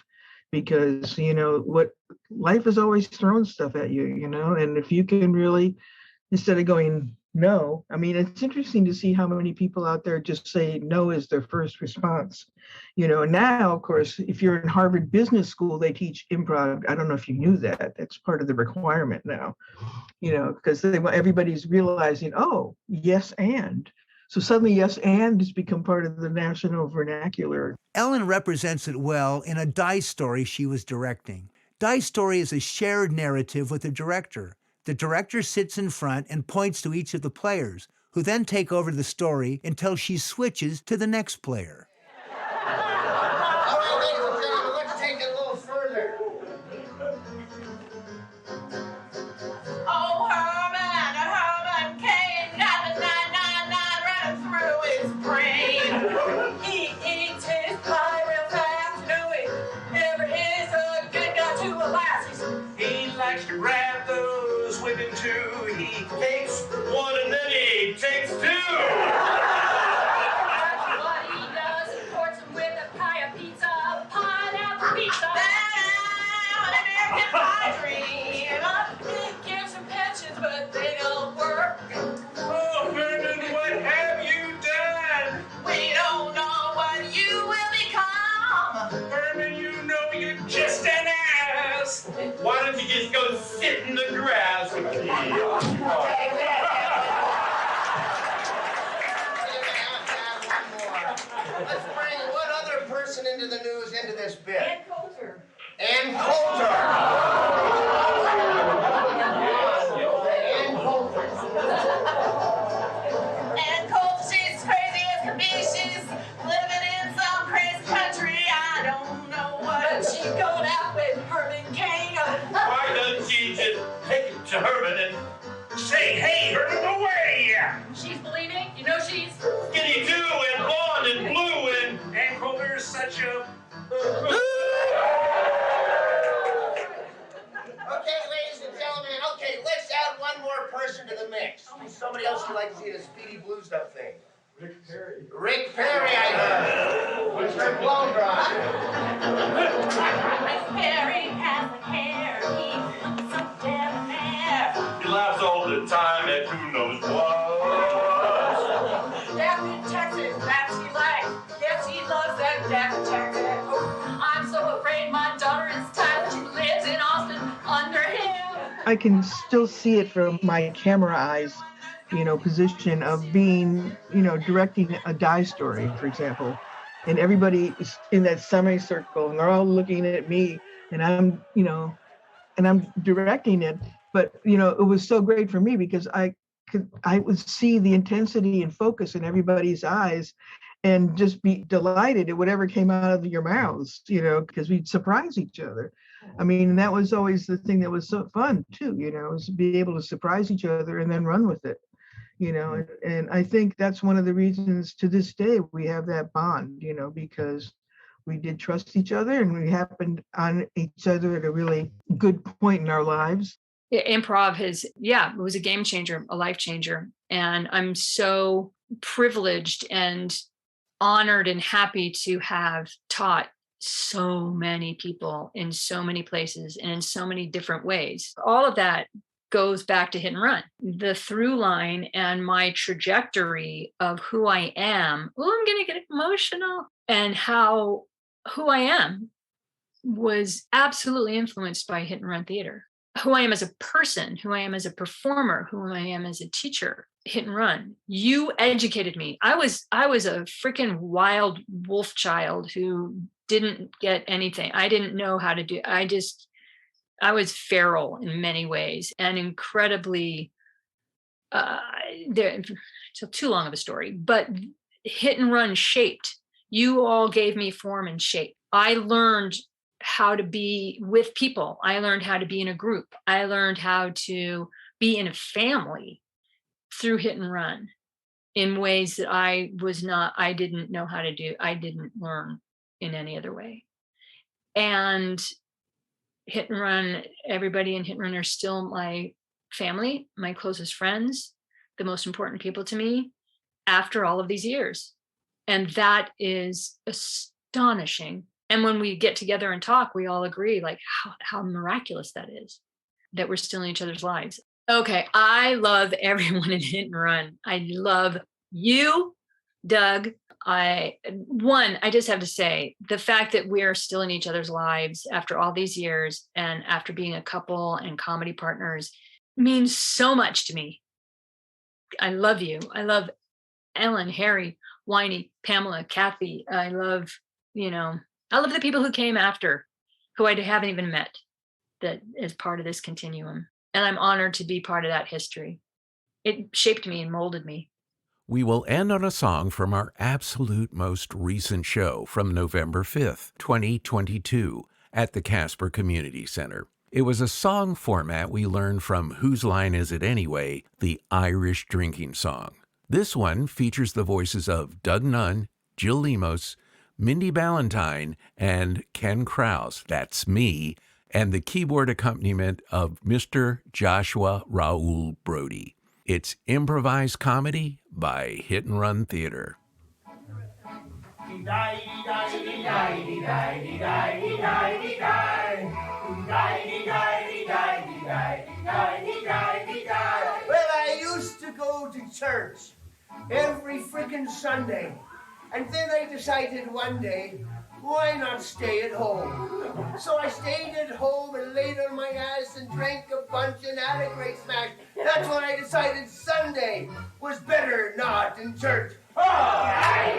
because, what life is always throwing stuff at you, and if you can really, instead of going, no, it's interesting to see how many people out there just say no is their first response. And now, of course, if you're in Harvard Business School, they teach improv. I don't know if you knew that. That's part of the requirement now, because everybody's realizing, oh, yes, and. So suddenly, yes, and has become part of the national vernacular. Ellen represents it well in a Dice Story she was directing. Dice Story is a shared narrative with the director. The director sits in front and points to each of the players, who then take over the story until she switches to the next player. All right, ladies and gentlemen, let's take it a little further. Oh, Herman Cain got the 999 running through his brain. He eats his pie real fast, you know he never is a good guy to a lassie. He likes to grab those women too. He takes one and then he takes two. That's what he does. He supports him with a pie of pizza, pineapple pizza. An American pie dream. He gives him pensions, but they don't work. Oh, Herman, what have you done? We don't know what you will become. Herman, you know you're just an ass. Why don't you just go sit in the grass with me? Let's bring one other person into the news into this bit. Ann Coulter. Ann Coulter. Ann Coulter. Ann Coulter, she's crazy as can be. She's living in some crazy country. I don't know what. But she going out with Herman Cain. Why doesn't she just take it to Herman and say, hey, Herman, away? She's bleeding. You know she's Skinny too, and blonde and blue, and Ann Coulter's such a... Okay, ladies and gentlemen, okay, let's add one more person to the mix. Somebody else would like to see the Speedy Blues Up thing. Rick Perry. Rick Perry, I heard. What's her blow dry? Rick Perry has the hair. He's so debonair. He laughs all the time at who knows what. Down in Texas, that's he like. Yes, he loves that down in Texas. Oh, I'm so afraid my daughter is Tyler. She lives in Austin under him. I can still see it from my camera eyes, position of being, directing a die story, for example. And everybody is in that semicircle and they're all looking at me and I'm directing it. But, it was so great for me because I would see the intensity and focus in everybody's eyes and just be delighted at whatever came out of your mouths, because we'd surprise each other. I mean, that was always the thing that was so fun too, was to be able to surprise each other and then run with it, and I think that's one of the reasons to this day we have that bond, because we did trust each other and we happened on each other at a really good point in our lives. Improv it was a game changer, a life changer. And I'm so privileged and honored and happy to have taught so many people in so many places and in so many different ways. All of that goes back to Hit and Run. The through line and my trajectory of who I am, I'm going to get emotional, and who I am was absolutely influenced by Hit and Run Theater. Who I am as a person, who I am as a performer, who I am as a teacher. Hit and Run. You educated me. I was a freaking wild wolf child who didn't get anything. I didn't know how to do. I was feral in many ways and incredibly. It's too long of a story, but Hit and Run shaped. You all gave me form and shape. I learned how to be with people. I learned how to be in a group. I learned how to be in a family through Hit and Run in ways that I didn't know how to do. I didn't learn in any other way. And Hit and Run, everybody in Hit and Run are still my family, my closest friends, the most important people to me after all of these years. And that is astonishing. And when we get together and talk, we all agree like how miraculous that is, that we're still in each other's lives. Okay, I love everyone in Hit and Run. I love you, Doug. I just have to say, the fact that we're still in each other's lives after all these years and after being a couple and comedy partners means so much to me. I love you. I love Ellen, Harry, Winey, Pamela, Kathy. I love the people who came after, who I haven't even met, that is part of this continuum. And I'm honored to be part of that history. It shaped me and molded me. We will end on a song from our absolute most recent show from November 5th, 2022, at the Casper Community Center. It was a song format we learned from Whose Line Is It Anyway?, the Irish drinking song. This one features the voices of Doug Nunn, Jill Lemos, Mindy Ballantyne, and Ken Krause, that's me, and the keyboard accompaniment of Mr. Joshua Raoul Brody. It's improvised comedy by Hit and Run Theater. Well, I used to go to church every freaking Sunday, and then I decided one day, why not stay at home? So I stayed at home and laid on my ass and drank a bunch and had a great smash. That's when I decided Sunday was better not in church. Oh, I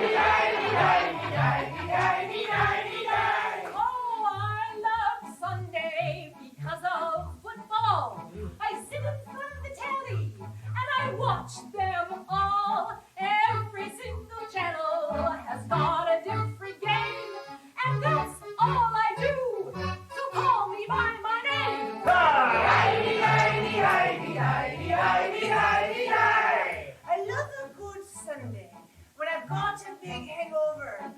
love Sunday because of football. I sit in front of the telly and I watch them all. Every single channel has got a different game, and that's all I do. So call me by my name. I love a good Sunday when I've got a big hangover.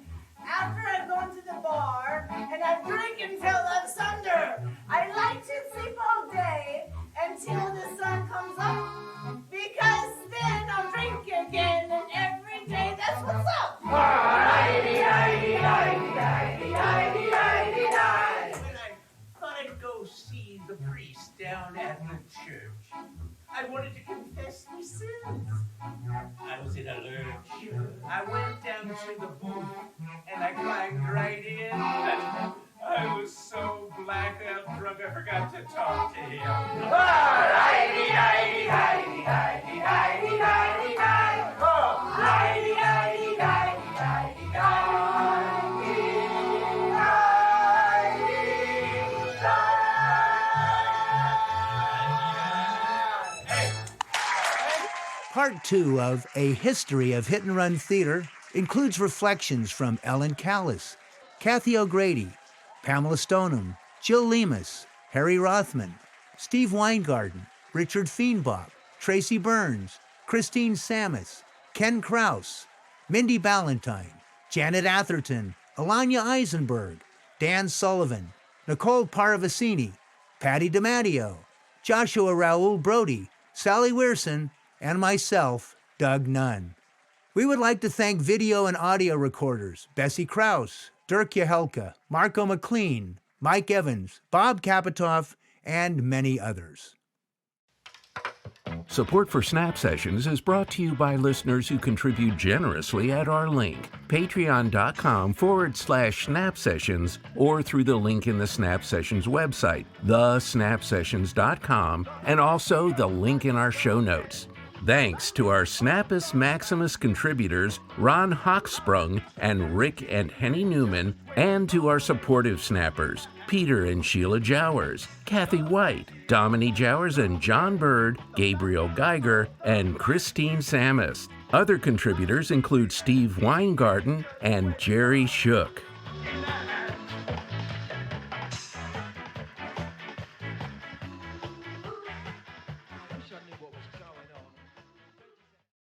After I've gone to the bar and I've drank until I'm sunder. I like to sleep all day until the sun comes up, because then I'll drink again, and every day that's what's up. When I thought I'd go see the priest down at the church, I wanted to confess my sins. I was in a lurch. I went down to the booth and I climbed right in. I was so blackout drunk I forgot to talk to him. Part 2 of A History of Hit and Run Theater includes reflections from Ellen Callis, Kathy O'Grady, Pamela Stoneham, Jill Lemus, Harry Rothman, Steve Weingarten, Richard Feenbach, Tracy Burns, Christine Samus, Ken Krause, Mindy Ballantyne, Janet Atherton, Alanya Eisenberg, Dan Sullivan, Nicole Paravicini, Patty DiMatteo, Joshua Raoul Brody, Sally Weirson, and myself, Doug Nunn. We would like to thank video and audio recorders Bessie Krause, Dirk Yahelka, Marco McLean, Mike Evans, Bob Kapitoff, and many others. Support for Snap Sessions is brought to you by listeners who contribute generously at our link, patreon.com/Snap Sessions, or through the link in the Snap Sessions website, thesnapsessions.com, and also the link in our show notes. Thanks to our Snappus Maximus contributors, Ron Hochsprung and Rick and Henny Newman, and to our supportive snappers, Peter and Sheila Jowers, Kathy White, Dominique Jowers and John Bird, Gabriel Geiger, and Christine Samus. Other contributors include Steve Weingarten and Jerry Shook.